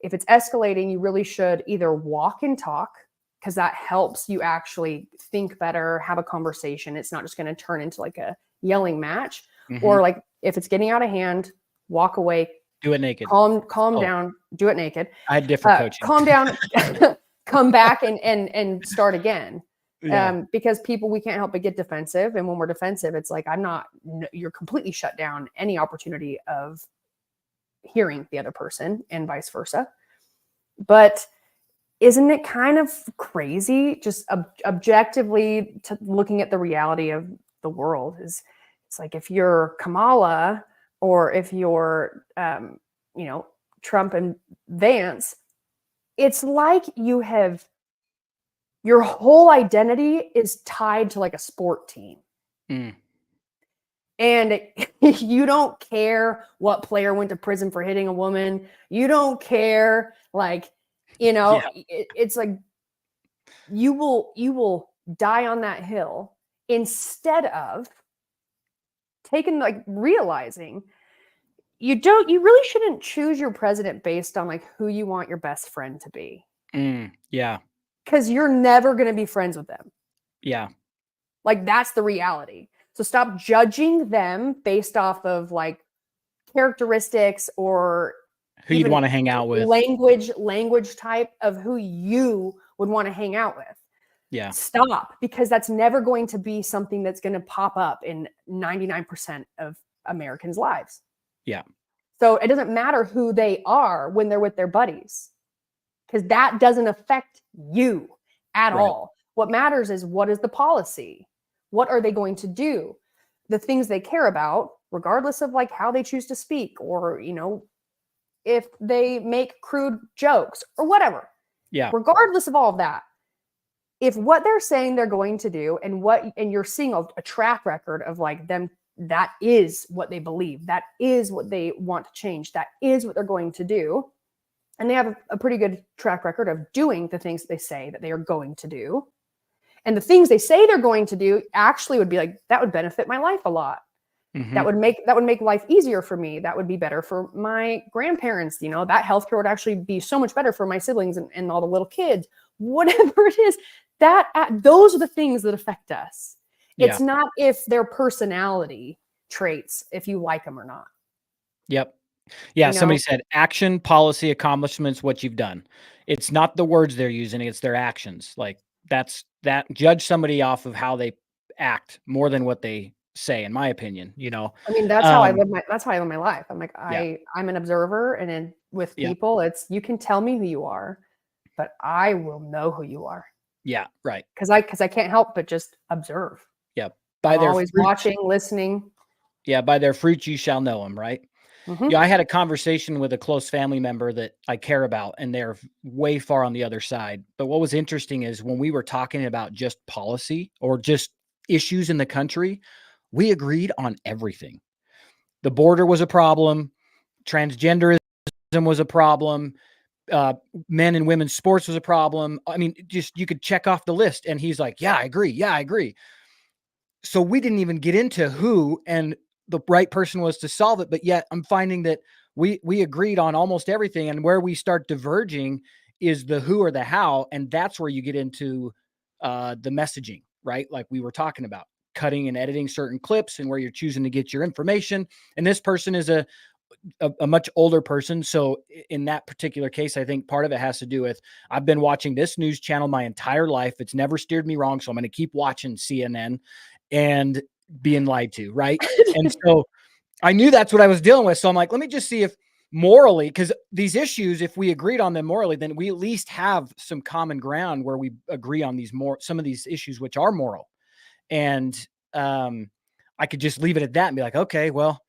if it's escalating, you really should either walk and talk, because that helps you actually think better, have a conversation. It's not just going to turn into like a yelling match. Or like if it's getting out of hand, walk away, Do it naked. calm down, do it naked. I had different coaching. Calm down, come back and start again. Because we can't help but get defensive. And when we're defensive, it's like, you're completely shut down any opportunity of hearing the other person and vice versa. But isn't it kind of crazy, just objectively looking at the reality of the world? It's like, if you're Kamala or if you're, Trump and Vance, it's like your whole identity is tied to like a sport team. And you don't care what player went to prison for hitting a woman. You don't care, like, it's like you will die on that hill instead of realizing you really shouldn't choose your president based on like who you want your best friend to be. Because you're never going to be friends with them. Like, that's the reality. So stop judging them based off of like characteristics or who you'd want to hang out with, language type of who you would want to hang out with. Stop, because that's never going to be something that's going to pop up in 99% of Americans' lives. So it doesn't matter who they are when they're with their buddies, because that doesn't affect you at all. What matters is, what is the policy? What are they going to do? The things they care about, regardless of like how they choose to speak, or, if they make crude jokes or whatever. Regardless of all of that, if what they're saying they're going to do and you're seeing a track record of like them, that is what they believe, that is what they want to change, that is what they're going to do. And they have a pretty good track record of doing the things they say that they are going to do. And the things they say they're going to do actually would be like, that would benefit my life a lot. That would make life easier for me. That would be better for my grandparents. That healthcare would actually be so much better for my siblings and all the little kids, whatever it is. Those are the things that affect us. It's not if their personality traits, if you like them or not. Somebody said action, policy, accomplishments, what you've done. It's not the words they're using, it's their actions. Like, judge somebody off of how they act more than what they say, in my opinion. I mean, that's how I live my life. I'm like, I'm an observer, and then with people, it's, you can tell me who you are, but I will know who you are. Because I can't help but just observe. By their always watching, listening. By their fruits you shall know them, right? I had a conversation with a close family member that I care about, and they're way far on the other side. But what was interesting is, when we were talking about just policy or just issues in the country, we agreed on everything. The border was a problem. Transgenderism was a problem. Men and women's sports was a problem. I mean, just, you could check off the list. And he's like, yeah, I agree. Yeah, I agree. So we didn't even get into who and the right person was to solve it. But yet I'm finding that we agreed on almost everything. And where we start diverging is the who or the how. And that's where you get into the messaging, right? Like we were talking about, cutting and editing certain clips and where you're choosing to get your information. And this person is a much older person. So in that particular case, I think part of it has to do with, I've been watching this news channel my entire life. It's never steered me wrong. So I'm going to keep watching CNN and being lied to. Right. And so I knew that's what I was dealing with. So I'm like, let me just see if morally, because these issues, if we agreed on them morally, then we at least have some common ground where we agree on some of these issues, which are moral. And I could just leave it at that and be like, okay, well,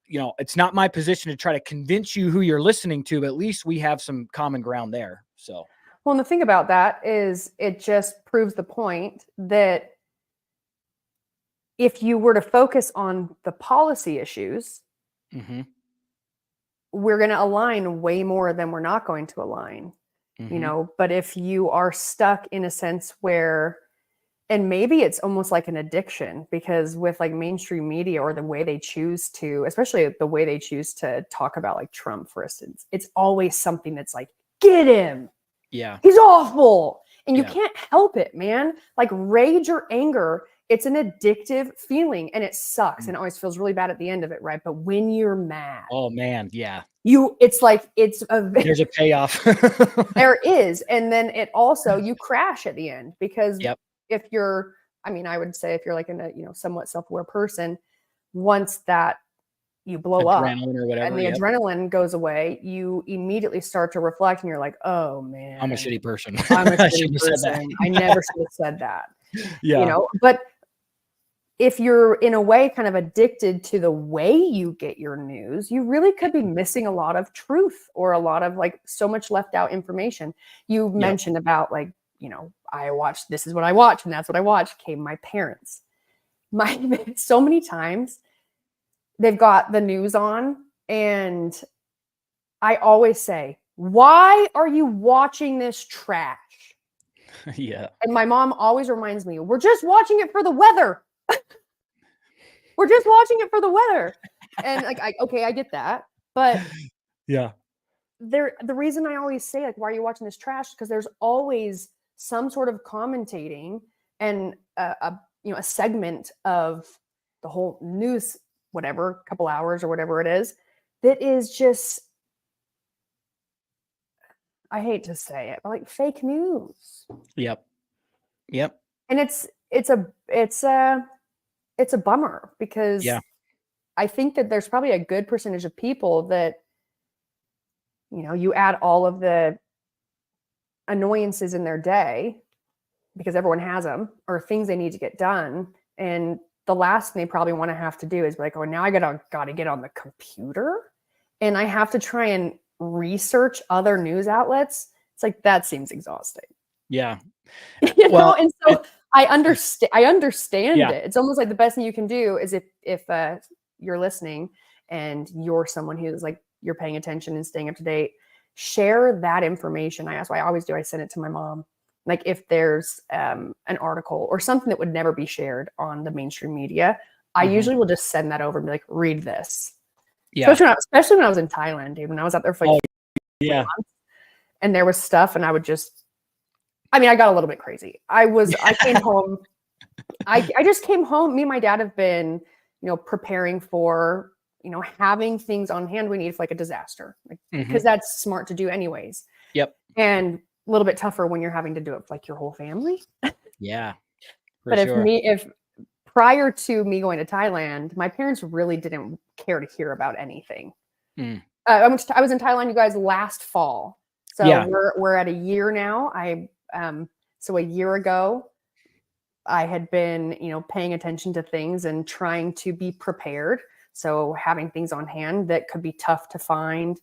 it's not my position to try to convince you who you're listening to, but at least we have some common ground there. So, well, and the thing about that is, it just proves the point that if you were to focus on the policy issues, we're going to align way more than we're not going to align, but if you are stuck in a sense where, and maybe it's almost like an addiction, because with like mainstream media or the way they choose to, especially the way they choose to talk about like Trump, for instance, it's always something that's like, get him. Yeah. He's awful. And you Yeah. can't help it, man. Like rage or anger, it's an addictive feeling and it sucks. And it always feels really bad at the end of it, right? But when you're mad, Oh man, yeah. it's like, There's a payoff. there is. And then it also, you crash at the end, because Yep. if you're, I mean, I would say if you're like in a, somewhat self-aware person, once that you blow up Adrenaline or whatever. and the Yep. adrenaline goes away, you immediately start to reflect and you're like, oh man, I'm a shitty person. I'm a I shitty shouldn't have said that. person. I never should have said that. Yeah. But if you're in a way kind of addicted to the way you get your news, you really could be missing a lot of truth or a lot of like so much left out information. You mentioned about like, I watched, this is what I watch and that's what I watch. Came my parents. So many times they've got the news on and I always say, why are you watching this trash? Yeah. And my mom always reminds me, we're just watching it for the weather. We're just watching it for the weather. And like, I get that. But Yeah. the reason I always say, like, why are you watching this trash? Because there's always some sort of commentating and a segment of the whole news, whatever, couple hours or whatever it is, that is just, I hate to say it, but like fake news. Yep. And it's a bummer, because I think that there's probably a good percentage of people that, you add all of the annoyances in their day, because everyone has them, or things they need to get done. And the last thing they probably want to have to do is be like, oh, now I gotta get on the computer and I have to try and research other news outlets. It's like, that seems exhausting. Yeah. And so I understand Yeah. it. It's almost like the best thing you can do is if you're listening and you're someone who's like, you're paying attention and staying up to date, share that information. That's what I always do. I send it to my mom. Like if there's an article or something that would never be shared on the mainstream media, I usually will just send that over and be like, read this. Yeah. Especially when I was in Thailand, dude, when I was out there for like yeah. months, and there was stuff and I would just, I got a little bit crazy. I came home. I just came home. Me and my dad have been, preparing for, having things on hand we need for like a disaster, because that's smart to do anyways. Yep. And a little bit tougher when you're having to do it for like your whole family. Yeah. But if prior to me going to Thailand, my parents really didn't care to hear about anything. I was in Thailand, you guys, last fall. So we're at a year now. So a year ago, I had been, paying attention to things and trying to be prepared. So having things on hand that could be tough to find,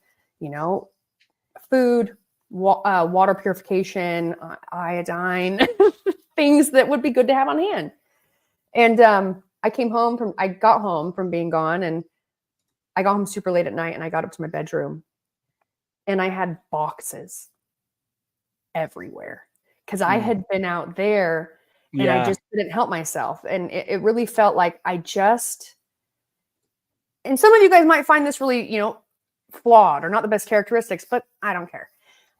food, water purification, iodine, things that would be good to have on hand. And I got home from being gone, and I got home super late at night, and I got up to my bedroom and I had boxes everywhere, because I had been out there and I just couldn't help myself. And it really felt like and some of you guys might find this really, flawed or not the best characteristics, but I don't care.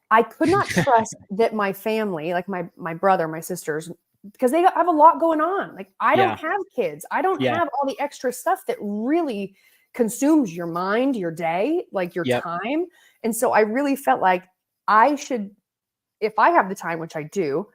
I could not trust that my family, like my brother, my sisters, because they have a lot going on. Like I don't have kids. I don't have all the extra stuff that really consumes your mind, your day, like your time. And so I really felt like I should, if I have the time, which I do,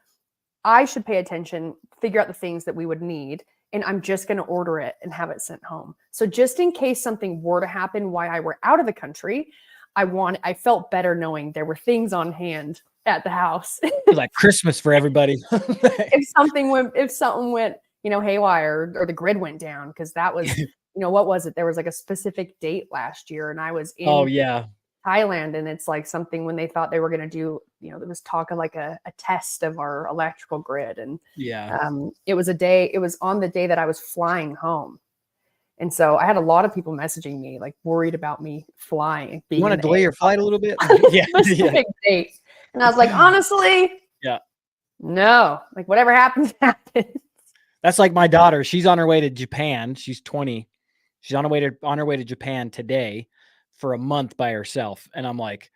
I should pay attention, figure out the things that we would need, and I'm just going to order it and have it sent home. So just in case something were to happen while I were out of the country, I felt better knowing there were things on hand at the house. Like Christmas for everybody. if something went, haywire, or the grid went down, because that was, what was it? There was like a specific date last year, and I was in Thailand, and it's like something when they thought they were going to do, there was talk of like a test of our electrical grid. And it was on the day that I was flying home. And so I had a lot of people messaging me, like worried about me flying. You want to delay your flight a little bit? Specific date. And I was like, honestly, no, like whatever happens, happens. That's like my daughter. She's on her way to Japan. She's 20. She's on her way to Japan today for a month by herself. And I'm like,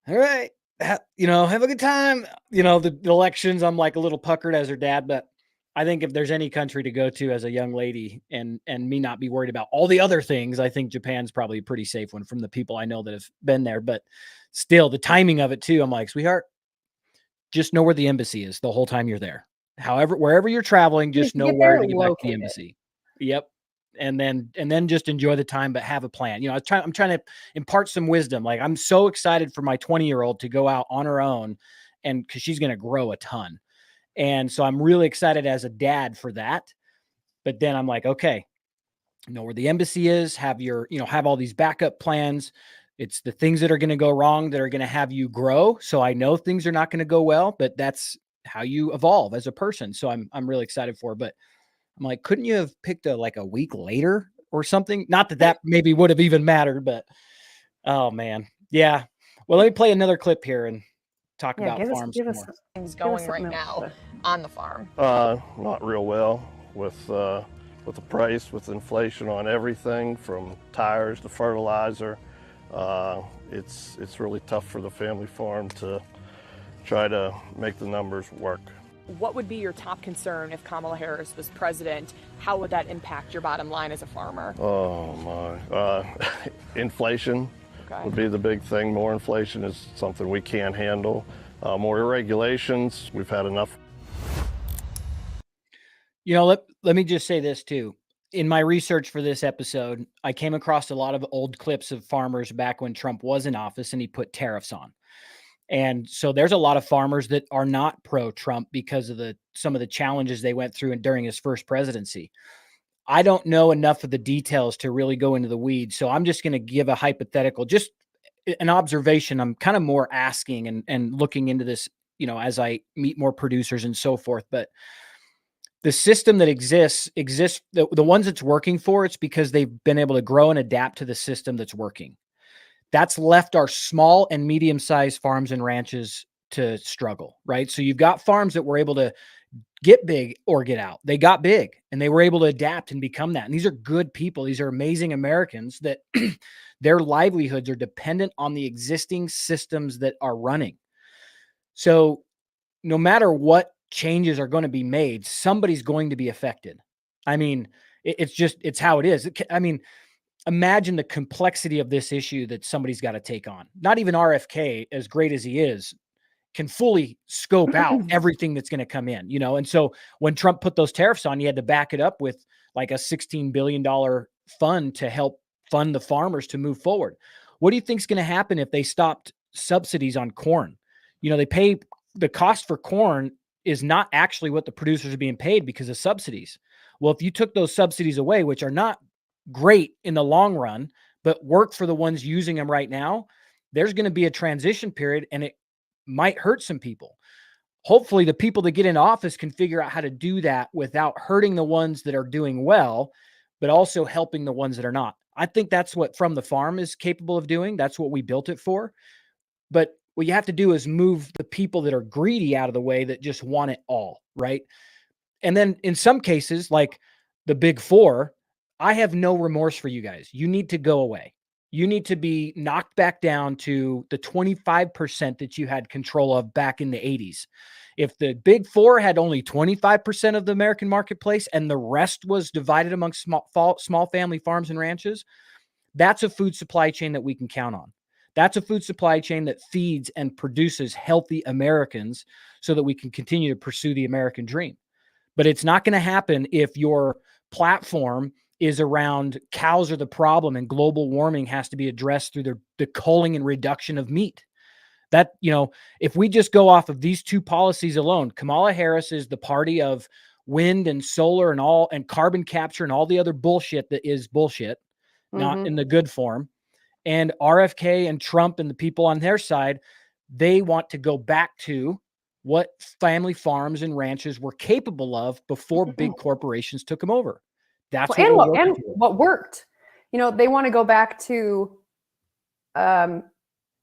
all right, have a good time. The elections, I'm like a little puckered as her dad, but I think if there's any country to go to as a young lady and me not be worried about all the other things, I think Japan's probably a pretty safe one from the people I know that have been there. But still, the timing of it too, I'm like, sweetheart, just know where the embassy is the whole time you're there. However, wherever you're traveling, just know where to get back to the embassy. Yep. And then just enjoy the time, but have a plan. I'm trying to impart some wisdom. Like, I'm so excited for my 20-year-old to go out on her own, and because she's going to grow a ton. And so I'm really excited as a dad for that. But then I'm like, okay, know where the embassy is, have all these backup plans. It's the things that are going to go wrong that are going to have you grow. So I know things are not going to go well, but that's how you evolve as a person. So I'm really excited for it. But I'm like, couldn't you have picked a week later or something? Not that maybe would have even mattered, but oh man. Yeah. Well, let me play another clip here and talk about farms more. Things going right now on the farm. Not real well with the price, with inflation on everything from tires to fertilizer. It's really tough for the family farm to try to make the numbers work. What would be your top concern if Kamala Harris was president? How would that impact your bottom line as a farmer? Oh my, inflation would be the big thing. More inflation is something we can't handle. More regulations, we've had enough. Let me just say this too. In my research for this episode, I came across a lot of old clips of farmers back when Trump was in office and he put tariffs on. And so there's a lot of farmers that are not pro-Trump because of some of the challenges they went through during his first presidency. I don't know enough of the details to really go into the weeds. So I'm just going to give a hypothetical, just an observation. I'm kind of more asking and looking into this, as I meet more producers and so forth. But the system that exists, the ones it's working for, it's because they've been able to grow and adapt to the system that's working. That's left our small and medium-sized farms and ranches to struggle, right? So you've got farms that were able to get big or get out. They got big and they were able to adapt and become that. And these are good people. These are amazing Americans that their livelihoods are dependent on the existing systems that are running. So no matter what changes are going to be made, somebody's going to be affected. I mean, it's how it is. Imagine the complexity of this issue that somebody's got to take on. Not even RFK, as great as he is, can fully scope out everything that's going to come in, And so when Trump put those tariffs on, he had to back it up with like a $16 billion fund to help fund the farmers to move forward. What do you think is going to happen if they stopped subsidies on corn? They pay the cost for corn is not actually what the producers are being paid because of subsidies. Well, if you took those subsidies away, which are not great in the long run, but work for the ones using them right now, there's going to be a transition period and it might hurt some people. Hopefully the people that get in office can figure out how to do that without hurting the ones that are doing well, but also helping the ones that are not. I think that's what From the Farm is capable of doing. That's what we built it for. But what you have to do is move the people that are greedy out of the way that just want it all, right? And then in some cases, like the big four, I have no remorse for you guys. You need to go away. You need to be knocked back down to the 25% that you had control of back in the 80s. If the big four had only 25% of the American marketplace and the rest was divided amongst small family farms and ranches, that's a food supply chain that we can count on. That's a food supply chain that feeds and produces healthy Americans so that we can continue to pursue the American dream. But it's not going to happen if your platform is around cows are the problem and global warming has to be addressed through the culling and reduction of meat. That, if we just go off of these two policies alone, Kamala Harris is the party of wind and solar and carbon capture and all the other bullshit that is bullshit, not in the good form. And RFK and Trump and the people on their side, they want to go back to what family farms and ranches were capable of before big corporations took them over. That's what worked. They want to go back to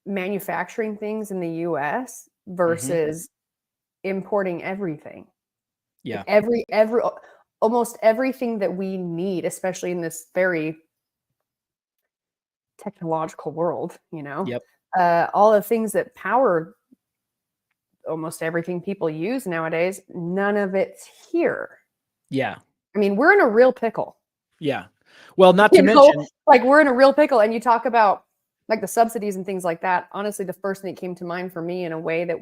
manufacturing things in the U.S. versus importing everything. Yeah. Every almost everything that we need, especially in this very technological world, Yep. all the things that power almost everything people use nowadays, none of it's here. Yeah. I mean, we're in a real pickle. Yeah. Well, not to mention, like we're in a real pickle. And you talk about like the subsidies and things like that. Honestly, the first thing that came to mind for me in a way that,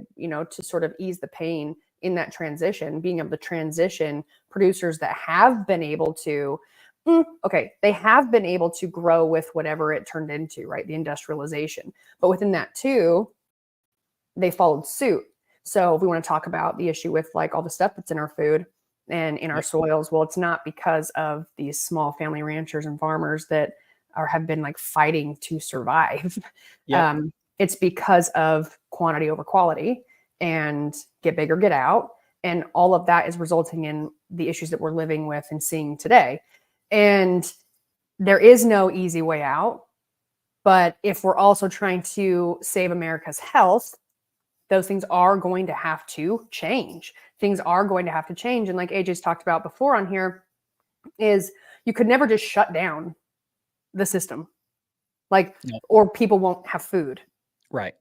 to sort of ease the pain in that transition, being able to transition producers that have been able to, they have been able to grow with whatever it turned into, right? The industrialization. But within that too, they followed suit. So if we want to talk about the issue with like all the stuff that's in our food and in our soils, well, it's not because of these small family ranchers and farmers that have been like fighting to survive. It's because of quantity over quality and get big or get out. And all of that is resulting in the issues that we're living with and seeing today. And there is no easy way out. But if we're also trying to save America's health, those things are going to have to change. Things are going to have to change. And like AJ's talked about before on here, is you could never just shut down the system. Or people won't have food. Right.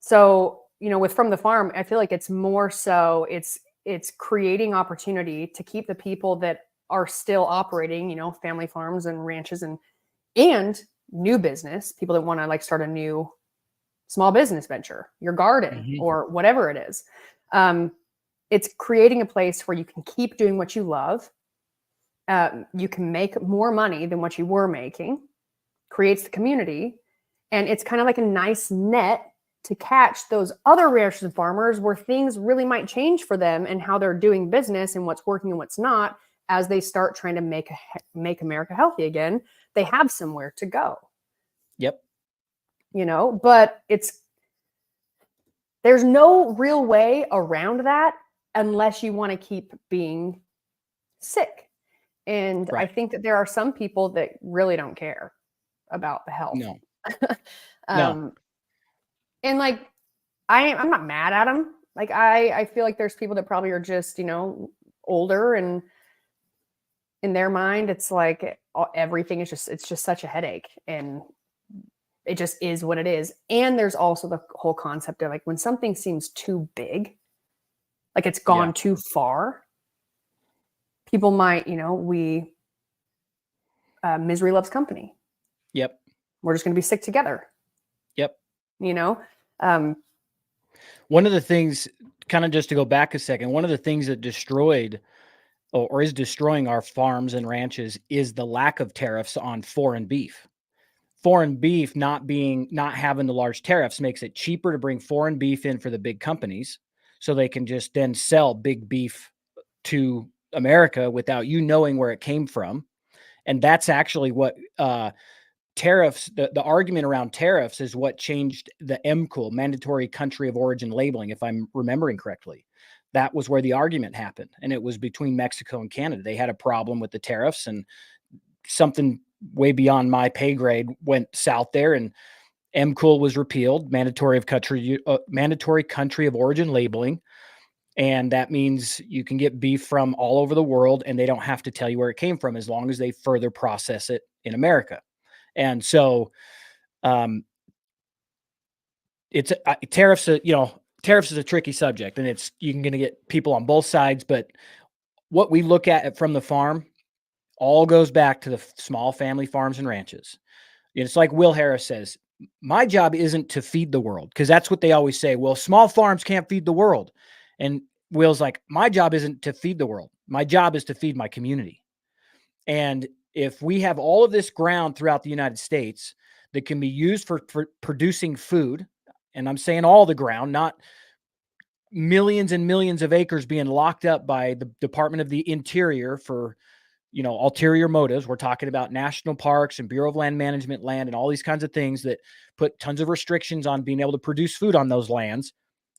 So, with From the Farm, I feel like it's more so it's creating opportunity to keep the people that are still operating, family farms and ranches and new business, people that want to like start a new small business venture, your garden or whatever it is. It's creating a place where you can keep doing what you love. You can make more money than what you were making, creates the community. And it's kind of like a nice net to catch those other ranchers and farmers where things really might change for them and how they're doing business and what's working and what's not as they start trying to make America healthy again. They have somewhere to go. Yep. But there's no real way around that unless you want to keep being sick. And I think that there are some people that really don't care about the health. No. No. And like, I'm not mad at them. Like, I feel like there's people that probably are just, older, and in their mind, it's like everything is it's just such a headache, and it just is what it is. And there's also the whole concept of like, when something seems too big, like it's gone too far, people might, misery loves company. Yep. We're just going to be sick together. Yep. One of the things, kind of just to go back a second, one of the things that destroyed or is destroying our farms and ranches is the lack of tariffs on foreign beef. Foreign beef not having the large tariffs makes it cheaper to bring foreign beef in for the big companies, so they can just then sell big beef to America without you knowing where it came from. And that's actually what tariffs, the argument around tariffs is what changed the MCOL, mandatory country of origin labeling, if I'm remembering correctly. That was where the argument happened. And it was between Mexico and Canada. They had a problem with the tariffs, and something way beyond my pay grade went south there, and MCOL was repealed, mandatory country of origin labeling. And that means you can get beef from all over the world, and they don't have to tell you where it came from as long as they further process it in America. And so it's tariffs, tariffs is a tricky subject, and you can going to get people on both sides. But what we look at From the Farm all goes back to the small family farms and ranches. It's like Will Harris says, my job isn't to feed the world, because that's what they always say. Well, small farms can't feed the world. And Will's like, my job isn't to feed the world. My job is to feed my community. And if we have all of this ground throughout the United States that can be used for producing food, and I'm saying all the ground, not millions and millions of acres being locked up by the Department of the Interior for, ulterior motives. We're talking about national parks and Bureau of Land Management land and all these kinds of things that put tons of restrictions on being able to produce food on those lands.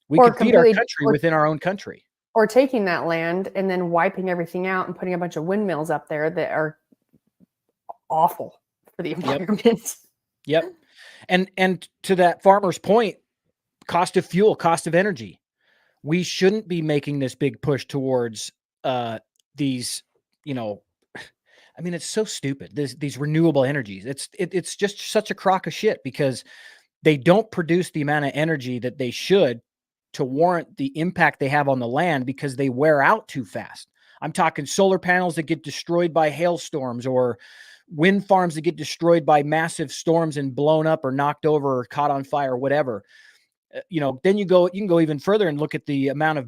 We could feed our country within our own country. Or taking that land and then wiping everything out and putting a bunch of windmills up there that are awful for the environment. Yep. And to that farmer's point, cost of fuel, cost of energy. We shouldn't be making this big push towards these you know, I mean, it's so stupid. These renewable energies. It's just such a crock of shit because they don't produce the amount of energy that they should to warrant the impact they have on the land because they wear out too fast. I'm talking solar panels that get destroyed by hailstorms or wind farms that get destroyed by massive storms and blown up or knocked over or caught on fire or whatever. Then you can go even further and look at the amount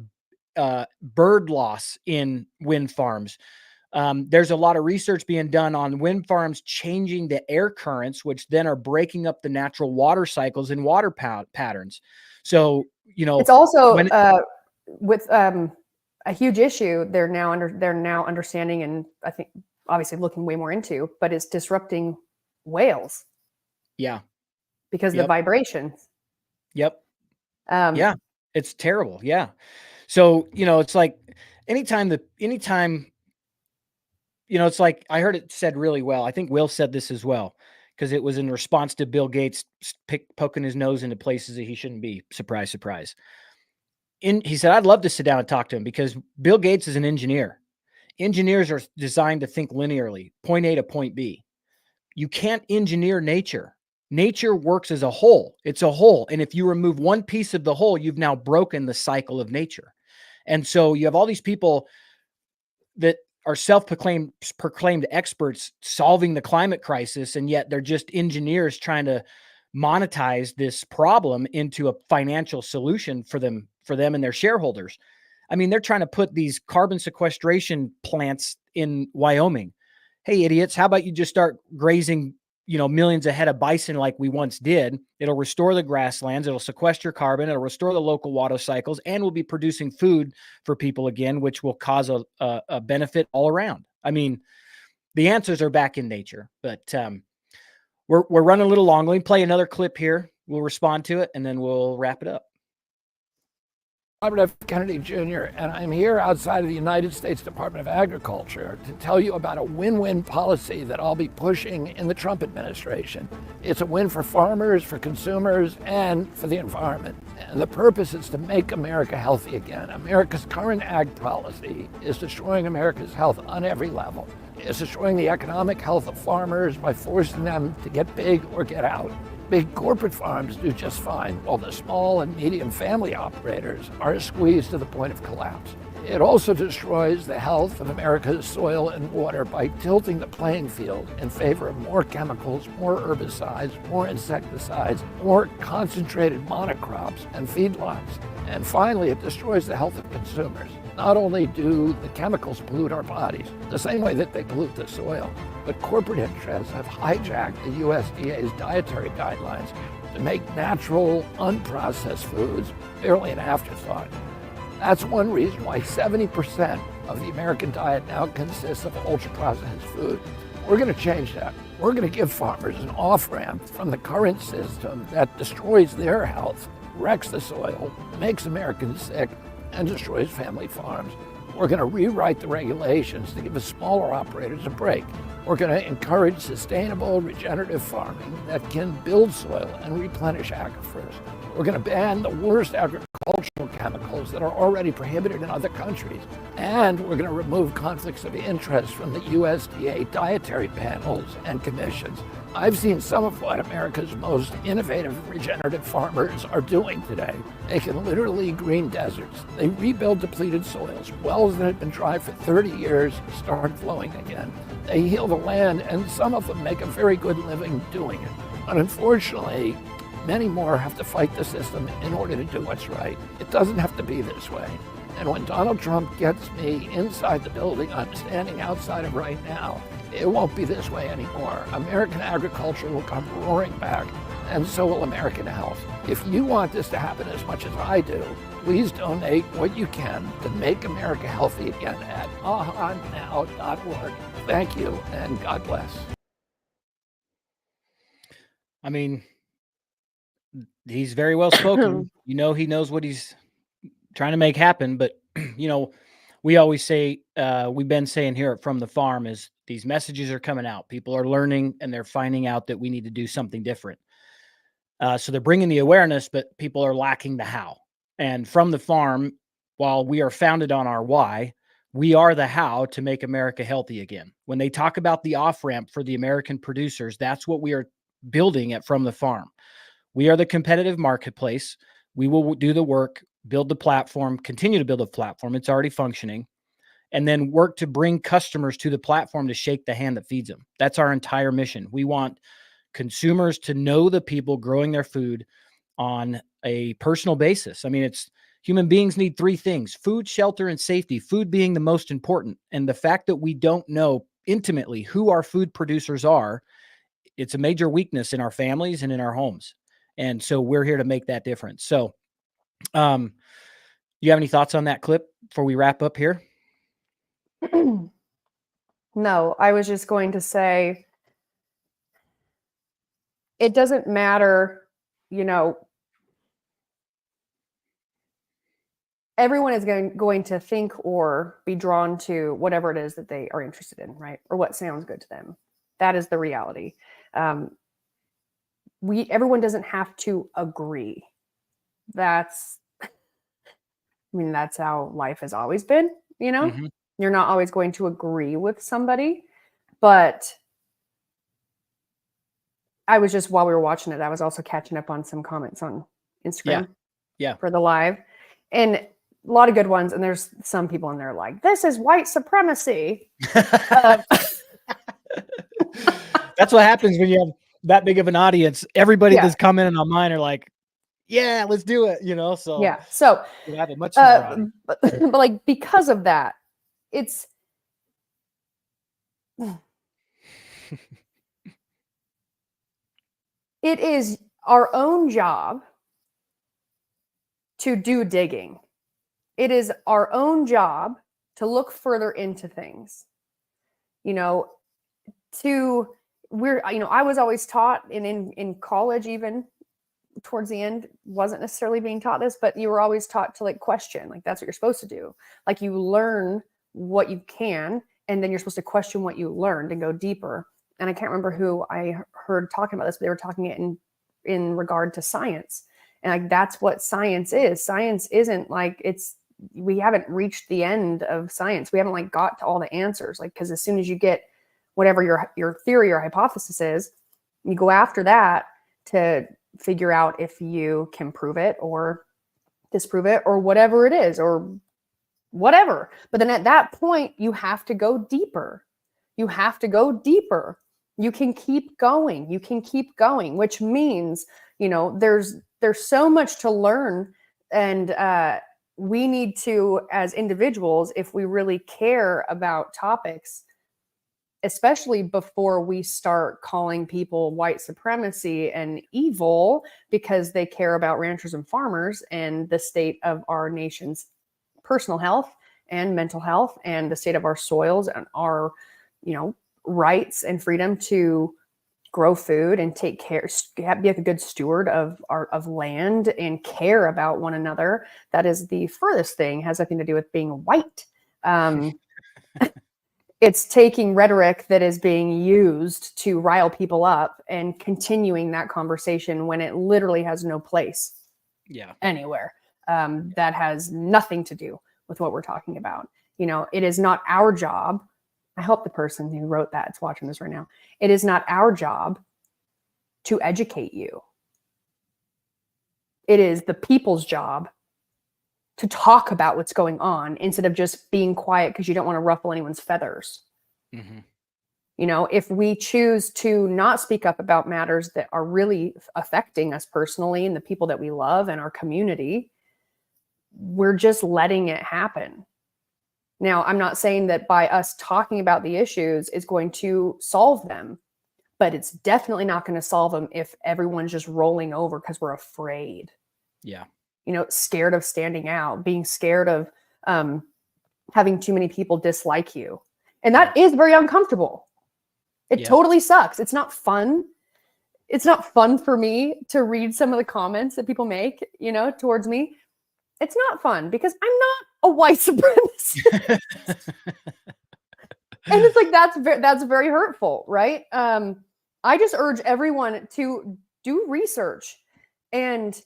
of bird loss in wind farms. There's a lot of research being done on wind farms changing the air currents, which then are breaking up the natural water cycles and water patterns. So, it's also with a huge issue they're now understanding, and I think obviously looking way more into, but it's disrupting whales. Yeah. Because of the vibrations. Yep. Yeah. It's terrible. Yeah. So, it's like anytime, it's like I heard it said really well. I think Will said this as well, because it was in response to Bill Gates poking his nose into places that he shouldn't be. Surprise, surprise. He said, I'd love to sit down and talk to him because Bill Gates is an engineer. Engineers are designed to think linearly, point A to point B. You can't engineer nature. Nature works as a whole. It's a whole. And if you remove one piece of the whole, you've now broken the cycle of nature. And so you have all these people that are proclaimed experts solving the climate crisis, and yet they're just engineers trying to monetize this problem into a financial solution for them and their shareholders. I mean, they're trying to put these carbon sequestration plants in Wyoming. Hey, idiots, how about you just start grazing, millions of head of bison like we once did? It'll restore the grasslands. It'll sequester carbon. It'll restore the local water cycles, and we'll be producing food for people again, which will cause a benefit all around. I mean, the answers are back in nature, but we're running a little long. Let me play another clip here. We'll respond to it, and then we'll wrap it up. Robert F. Kennedy Jr., and I'm here outside of the United States Department of Agriculture to tell you about a win-win policy that I'll be pushing in the Trump administration. It's a win for farmers, for consumers, and for the environment. And the purpose is to make America healthy again. America's current ag policy is destroying America's health on every level. It's destroying the economic health of farmers by forcing them to get big or get out. Big corporate farms do just fine, while the small and medium family operators are squeezed to the point of collapse. It also destroys the health of America's soil and water by tilting the playing field in favor of more chemicals, more herbicides, more insecticides, more concentrated monocrops and feedlots. And finally, it destroys the health of consumers. Not only do the chemicals pollute our bodies, the same way that they pollute the soil, but corporate interests have hijacked the USDA's dietary guidelines to make natural, unprocessed foods barely an afterthought. That's one reason why 70% of the American diet now consists of ultra-processed food. We're going to change that. We're going to give farmers an off-ramp from the current system that destroys their health, wrecks the soil, makes Americans sick, and destroys family farms. We're going to rewrite the regulations to give the smaller operators a break. We're going to encourage sustainable, regenerative farming that can build soil and replenish aquifers. We're going to ban the worst agricultural chemicals that are already prohibited in other countries. And we're going to remove conflicts of interest from the USDA dietary panels and commissions. I've seen some of what America's most innovative regenerative farmers are doing today. They can literally green deserts. They rebuild depleted soils. Wells that had been dry for 30 years start flowing again. They heal the land, and some of them make a very good living doing it. But unfortunately, many more have to fight the system in order to do what's right. It doesn't have to be this way. And when Donald Trump gets me inside the building I'm standing outside of right now, it won't be this way anymore. American agriculture will come roaring back, and so will American health. If you want this to happen as much as I do, please donate what you can to make America healthy again at ahanow.org. Thank you, and God bless. I mean, he's very well spoken. He knows what he's trying to make happen. But, we always say, we've been saying here From the Farm is these messages are coming out. People are learning and they're finding out that we need to do something different. So they're bringing the awareness, but people are lacking the how. And From the Farm, while we are founded on our why, we are the how to make America healthy again. When they talk about the off-ramp for the American producers, that's what we are building at From the Farm. We are the competitive marketplace. We will do the work, build the platform, continue to build a platform. It's already functioning. And then work to bring customers to the platform to shake the hand that feeds them. That's our entire mission. We want consumers to know the people growing their food on a personal basis. I mean, human beings need three things: food, shelter, and safety, food being the most important. And the fact that we don't know intimately who our food producers are, it's a major weakness in our families and in our homes. And so we're here to make that difference. So, you have any thoughts on that clip before we wrap up here? No, I was just going to say, it doesn't matter, everyone is going to think or be drawn to whatever it is that they are interested in, right? Or what sounds good to them. That is the reality. Everyone doesn't have to agree. That's how life has always been, Mhm. You're not always going to agree with somebody, but I was just, while we were watching it, I was also catching up on some comments on Instagram Yeah. for the live, and a lot of good ones. And there's some people in there like, this is white supremacy. That's what happens when you have that big of an audience. Everybody that's commenting on mine are like, yeah, let's do it, so yeah. So you have a much smaller audience. but like, because of that, it is our own job to do digging. It is our own job to look further into things. I was always taught in college, even towards the end, wasn't necessarily being taught this, but you were always taught to question. Like, that's what you're supposed to do. Like, you learn what you can, and then you're supposed to question what you learned and go deeper. And I can't remember who I heard talking about this, but they were talking it in regard to science. And like, that's what science is. Science isn't like, we haven't reached the end of science. We haven't got to all the answers. Because as soon as you get whatever your theory or hypothesis is, you go after that to figure out if you can prove it or disprove it or whatever it is or whatever. But then at that point, you have to go deeper. You have to go deeper. You can keep going. You can keep going, which means, there's so much to learn. And we need to, as individuals, if we really care about topics, especially before we start calling people white supremacy and evil because they care about ranchers and farmers and the state of our nation's personal health and mental health and the state of our soils and our, rights and freedom to grow food and take care, be a good steward of land and care about one another. That is the furthest thing, has nothing to do with being white. It's taking rhetoric that is being used to rile people up and continuing that conversation when it literally has no place anywhere. That has nothing to do with what we're talking about. It is not our job. I hope the person who wrote that is watching this right now. It is not our job to educate you. It is the people's job to talk about what's going on instead of just being quiet because you don't want to ruffle anyone's feathers. Mm-hmm. If we choose to not speak up about matters that are really affecting us personally and the people that we love and our community, we're just letting it happen. Now, I'm not saying that by us talking about the issues is going to solve them, but it's definitely not going to solve them if everyone's just rolling over because we're afraid. Yeah. Scared of standing out, being scared of having too many people dislike you. And that is very uncomfortable. It totally sucks. It's not fun. It's not fun for me to read some of the comments that people make, towards me. It's not fun because I'm not a white supremacist. And it's like, that's very hurtful, right? I just urge everyone to do research and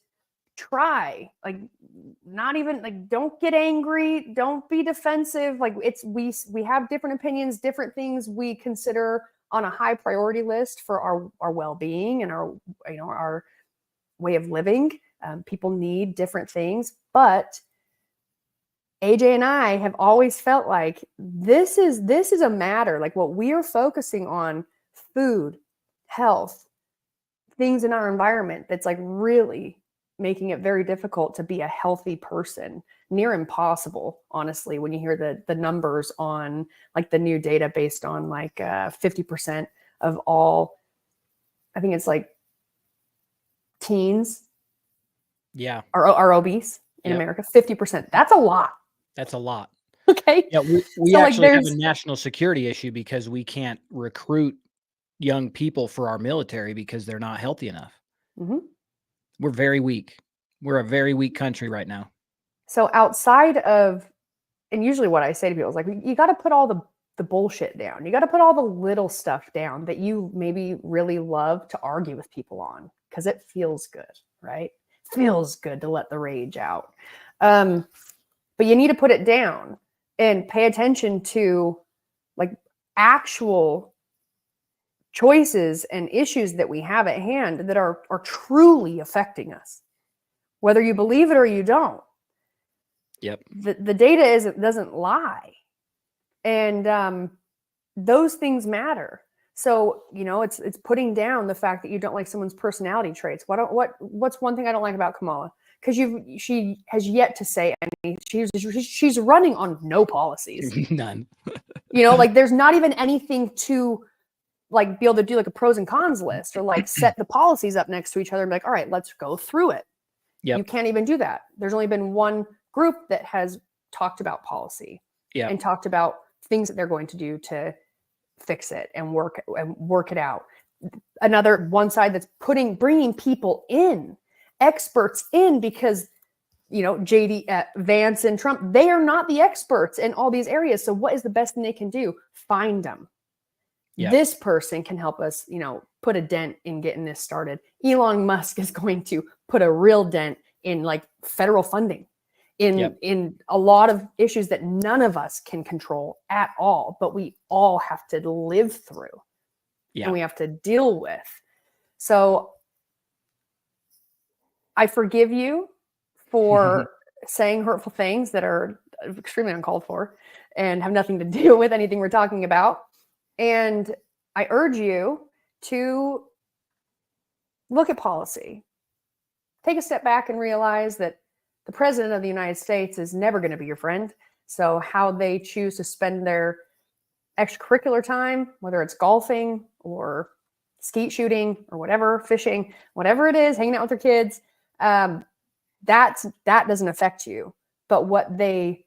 try, like, not even like, don't get angry, don't be defensive. Like, we have different opinions, different things we consider on a high priority list for our well-being and our, our way of living. People need different things, but AJ and I have always felt like this is a matter, like what we are focusing on, food, health, things in our environment, that's like really making it very difficult to be a healthy person, near impossible, honestly, when you hear the numbers on like the new data based on like 50% of all, I think it's like teens are obese in America. 50%. That's a lot. That's a lot. Okay. Yeah, we So, actually like, have a national security issue because we can't recruit young people for our military because they're not healthy enough. Mm-hmm. We're very weak. We're a very weak country right now. So outside of, and usually what I say to people is like, you got to put all the bullshit down. You got to put all the little stuff down that you maybe really love to argue with people on, because it feels good, right? It feels good to let the rage out. But you need to put it down and pay attention to like actual choices and issues that we have at hand that are truly affecting us, whether you believe it or you don't. Yep. The data doesn't lie, and those things matter. So it's putting down the fact that you don't like someone's personality traits. What's one thing I don't like about Kamala? Because she has yet to say any. She's running on no policies. None. Like there's not even anything to like be able to do like a pros and cons list, or like set the policies up next to each other and be like, all right, let's go through it. Yep. You can't even do that. There's only been one group that has talked about policy and talked about things that they're going to do to fix it and work it out. Another one side that's bringing people in, experts in, because JD Vance and Trump, they are not the experts in all these areas. So what is the best thing they can do? Find them. Yeah. This person can help us, put a dent in getting this started. Elon Musk is going to put a real dent in like federal funding in a lot of issues that none of us can control at all, but we all have to live through and we have to deal with. So I forgive you for saying hurtful things that are extremely uncalled for and have nothing to do with anything we're talking about. And I urge you to look at policy. Take a step back and realize that the president of the United States is never going to be your friend. So how they choose to spend their extracurricular time, whether it's golfing or skeet shooting or whatever, fishing, whatever it is, hanging out with their kids, that doesn't affect you. But what they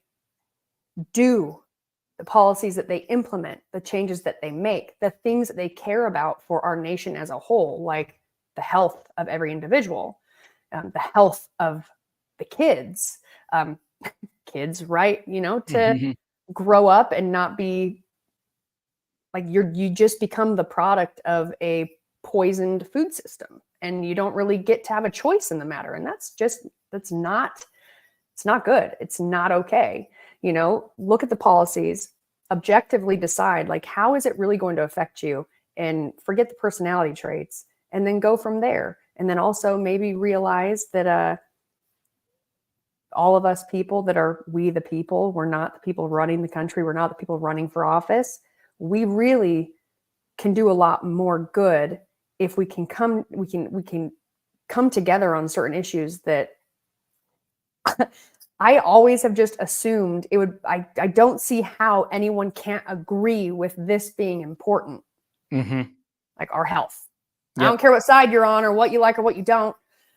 do, the policies that they implement, the changes that they make, the things that they care about for our nation as a whole, like the health of every individual, the health of the kids, right? To grow up and not be like you just become the product of a poisoned food system, and you don't really get to have a choice in the matter. And it's not good. It's not okay. Look at the policies, objectively decide, like, how is it really going to affect you, and forget the personality traits, and then go from there. And then also maybe realize that all of us people that are we the people, we're not the people running the country, we're not the people running for office. We really can do a lot more good if we can come together on certain issues that I always have just assumed it would. I don't see how anyone can't agree with this being important. Like our health. I don't care what side you're on or what you like or what you don't,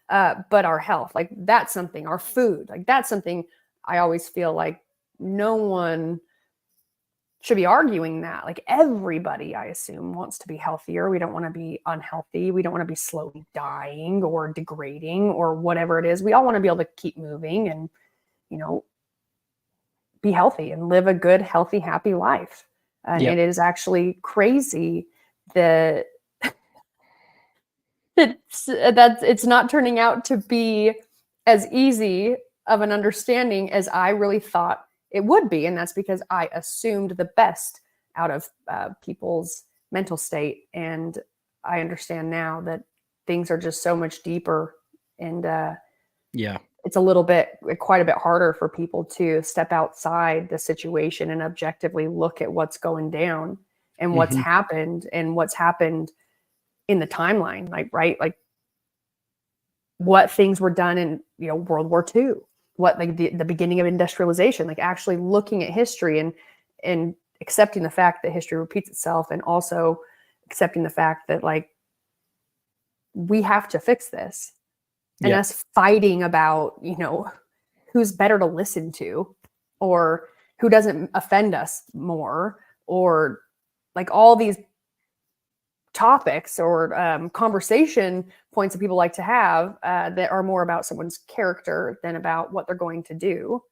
but our health, like that's something, our food, like that's something I always feel like no one should be arguing that. Like everybody, I assume, wants to be healthier. We don't want to be unhealthy. We don't want to be slowly dying or degrading or whatever it is. We all want to be able to keep moving and, be healthy and live a good, healthy, happy life. And it is actually crazy that it's not turning out to be as easy of an understanding as I really thought it would be. And that's because I assumed the best out of people's mental state. And I understand now that things are just so much deeper, and Yeah. it's quite a bit harder for people to step outside the situation and objectively look at what's going down and what's happened in the timeline, like what things were done in, World War II, what, like, the beginning of industrialization, like actually looking at history and accepting the fact that history repeats itself, and also accepting the fact that, like, we have to fix this. And us fighting about, who's better to listen to, or who doesn't offend us more, or like all these topics or conversation points that people like to have that are more about someone's character than about what they're going to do.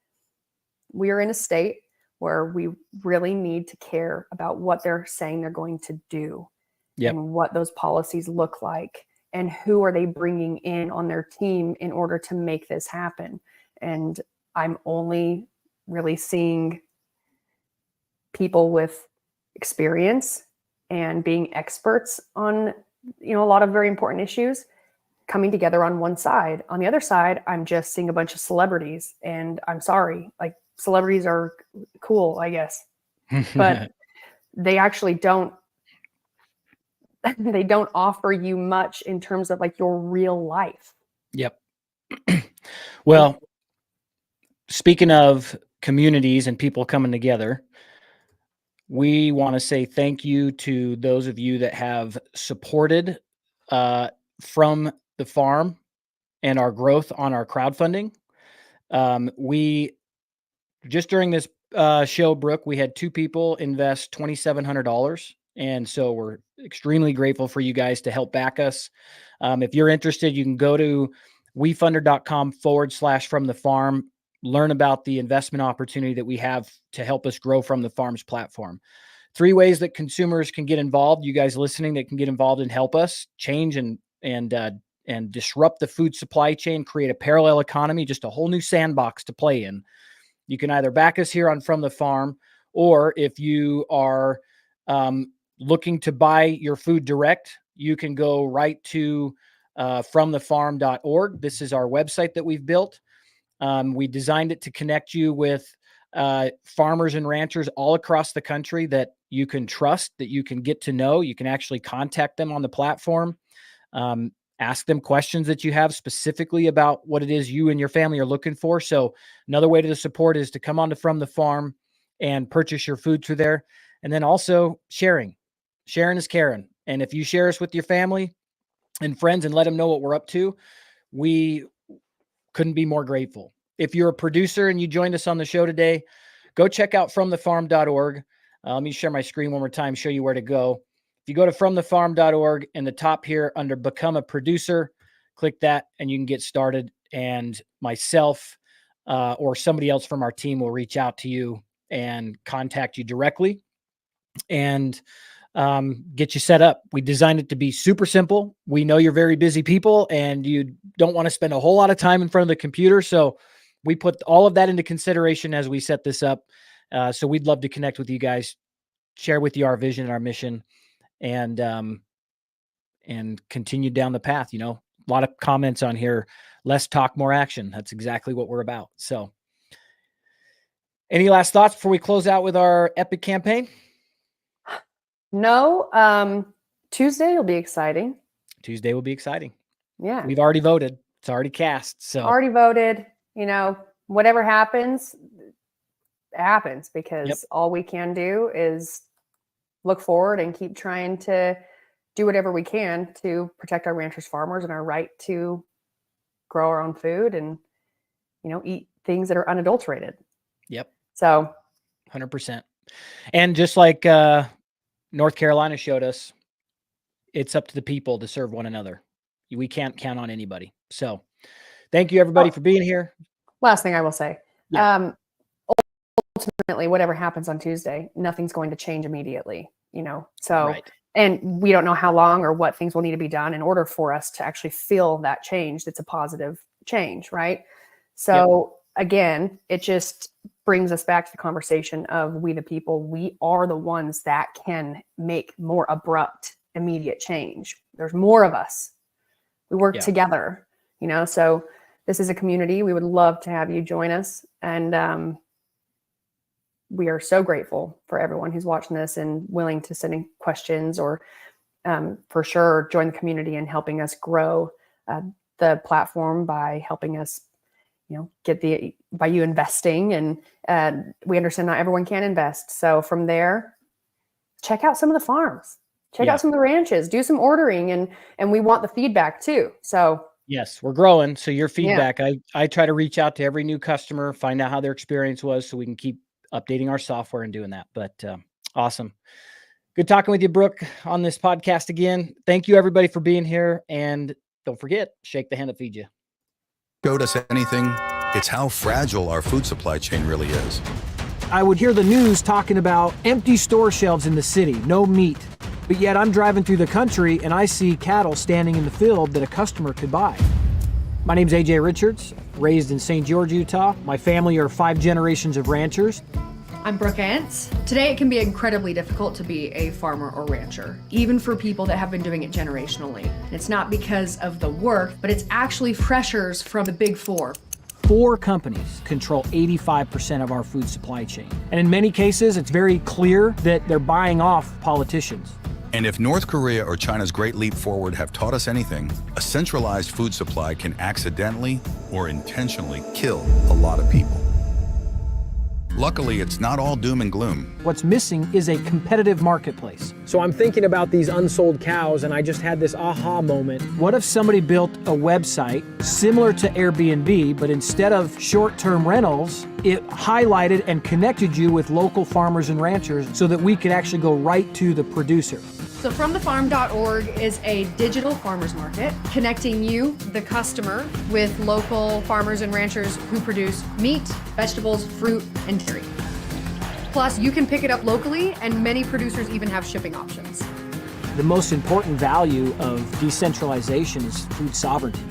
We are in a state where we really need to care about what they're saying they're going to do, and what those policies look like, and who are they bringing in on their team in order to make this happen. And I'm only really seeing people with experience and being experts on, a lot of very important issues coming together on one side. On the other side, I'm just seeing a bunch of celebrities, and I'm sorry, like, celebrities are cool, I guess, but they actually don't offer you much in terms of, like, your real life. Yep. Well, speaking of communities and people coming together, we want to say thank you to those of you that have supported From the Farm and our growth on our crowdfunding. We just during this show, Brooke, we had 2 people invest $2,700. And so we're extremely grateful for you guys to help back us. If you're interested, you can go to wefunder.com/from the farm, learn about the investment opportunity that we have to help us grow From the Farm's platform. 3 ways that consumers can get involved. You guys listening that can get involved and help us change and disrupt the food supply chain, create a parallel economy, just a whole new sandbox to play in. You can either back us here on From the Farm, or if you are looking to buy your food direct, you can go right to fromthefarm.org. This is our website that we've built. We designed it to connect you with farmers and ranchers all across the country that you can trust, that you can get to know. You can actually contact them on the platform, ask them questions that you have specifically about what it is you and your family are looking for. So another way to support is to come on to From the Farm and purchase your food through there. And then also sharing. Sharing is caring. And if you share us with your family and friends and let them know what we're up to, we couldn't be more grateful. If you're a producer and you joined us on the show today, go check out fromthefarm.org. Let me share my screen one more time, show you where to go. If you go to fromthefarm.org, in the top here under Become a Producer, click that and you can get started. And myself or somebody else from our team will reach out to you and contact you directly and get you set up. We designed it to be super simple. We know you're very busy people and you don't want to spend a whole lot of time in front of the computer. So we put all of that into consideration as we set this up. So we'd love to connect with you guys, share with you our vision and our mission, and continue down the path. A lot of comments on here, less talk, more action. That's exactly what we're about. So any last thoughts before we close out with our epic campaign? No. Tuesday will be exciting. Tuesday will be exciting. Yeah. We've already voted. It's already cast. So already voted. Whatever happens, it happens, because all we can do is look forward and keep trying to do whatever we can to protect our ranchers, farmers, and our right to grow our own food and, eat things that are unadulterated. Yep. So 100%. And just like North Carolina showed us, it's up to the people to serve one another. We can't count on anybody. So thank you, everybody, for being here. Last thing I will say, Yeah. Ultimately, whatever happens on Tuesday, nothing's going to change immediately, so, Right. And we don't know how long or what things will need to be done in order for us to actually feel that change. That's a positive change, right? So again, it just brings us back to the conversation of we the people. We are the ones that can make more abrupt, immediate change. There's more of us. We work together, so this is a community. We would love to have you join us. And we are so grateful for everyone who's watching this and willing to send in questions or for sure join the community and helping us grow the platform by helping us, by you investing. And we understand not everyone can invest. So from there, check out some of the farms, check out some of the ranches, do some ordering, and we want the feedback too. So yes, we're growing. So your feedback, I try to reach out to every new customer, find out how their experience was so we can keep updating our software and doing that. But awesome. Good talking with you, Brooke, on this podcast again. Thank you, everybody, for being here. And don't forget, shake the hand that feeds you. Showed us anything, it's how fragile our food supply chain really is. I would hear the news talking about empty store shelves in the city, no meat. But yet I'm driving through the country and I see cattle standing in the field that a customer could buy. My name's AJ Richards, raised in St. George, Utah. My family are 5 generations of ranchers. I'm Brooke Ence. Today it can be incredibly difficult to be a farmer or rancher, even for people that have been doing it generationally. It's not because of the work, but it's actually pressures from the big 4. 4 companies control 85% of our food supply chain. And in many cases, it's very clear that they're buying off politicians. And if North Korea or China's Great Leap Forward have taught us anything, a centralized food supply can accidentally or intentionally kill a lot of people. Luckily, it's not all doom and gloom. What's missing is a competitive marketplace. So I'm thinking about these unsold cows and I just had this aha moment. What if somebody built a website similar to Airbnb, but instead of short-term rentals, it highlighted and connected you with local farmers and ranchers so that we could actually go right to the producer. So FromTheFarm.org is a digital farmers market connecting you, the customer, with local farmers and ranchers who produce meat, vegetables, fruit, and dairy. Plus, you can pick it up locally, and many producers even have shipping options. The most important value of decentralization is food sovereignty.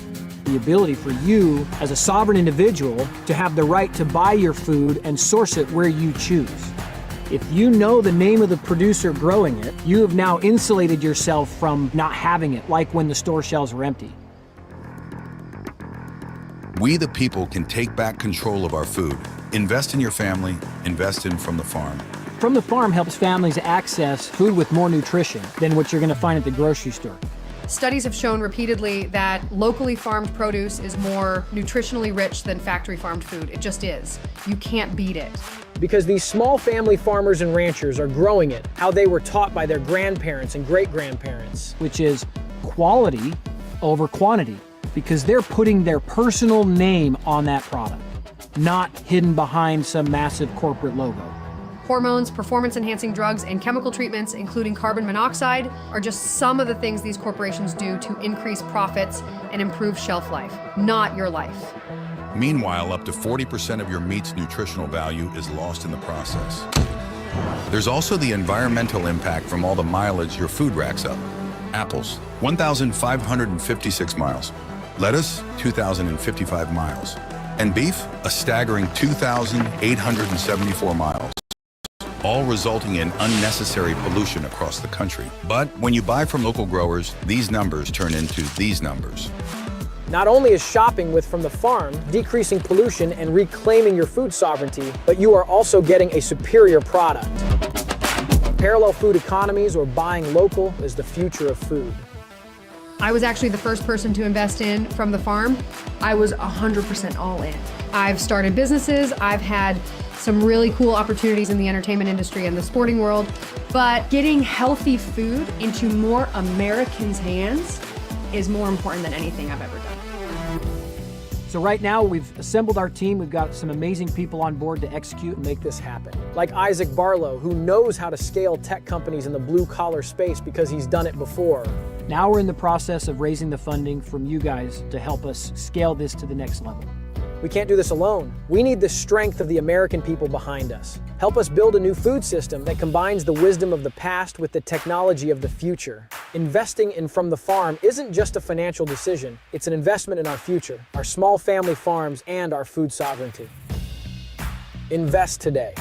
The ability for you as a sovereign individual to have the right to buy your food and source it where you choose. If you know the name of the producer growing it, you have now insulated yourself from not having it, like when the store shelves are empty. We the people can take back control of our food. Invest in your family, invest in From the Farm. From the Farm helps families access food with more nutrition than what you're going to find at the grocery store. Studies have shown repeatedly that locally farmed produce is more nutritionally rich than factory farmed food. It just is. You can't beat it. Because these small family farmers and ranchers are growing it how they were taught by their grandparents and great-grandparents, which is quality over quantity, because they're putting their personal name on that product, not hidden behind some massive corporate logo. Hormones, performance-enhancing drugs, and chemical treatments, including carbon monoxide, are just some of the things these corporations do to increase profits and improve shelf life, not your life. Meanwhile, up to 40% of your meat's nutritional value is lost in the process. There's also the environmental impact from all the mileage your food racks up. Apples, 1,556 miles. Lettuce, 2,055 miles. And beef, a staggering 2,874 miles. All resulting in unnecessary pollution across the country. But when you buy from local growers, these numbers turn into these numbers. Not only is shopping with From the Farm decreasing pollution and reclaiming your food sovereignty, but you are also getting a superior product. Parallel food economies or buying local is the future of food. I was actually the first person to invest in From the Farm. I was 100% all in. I've started businesses, I've had some really cool opportunities in the entertainment industry and the sporting world, but getting healthy food into more Americans' hands is more important than anything I've ever done. So right now we've assembled our team. We've got some amazing people on board to execute and make this happen. Like Isaac Barlow, who knows how to scale tech companies in the blue collar space because he's done it before. Now we're in the process of raising the funding from you guys to help us scale this to the next level. We can't do this alone. We need the strength of the American people behind us. Help us build a new food system that combines the wisdom of the past with the technology of the future. Investing in From the Farm isn't just a financial decision, it's an investment in our future, our small family farms, and our food sovereignty. Invest today.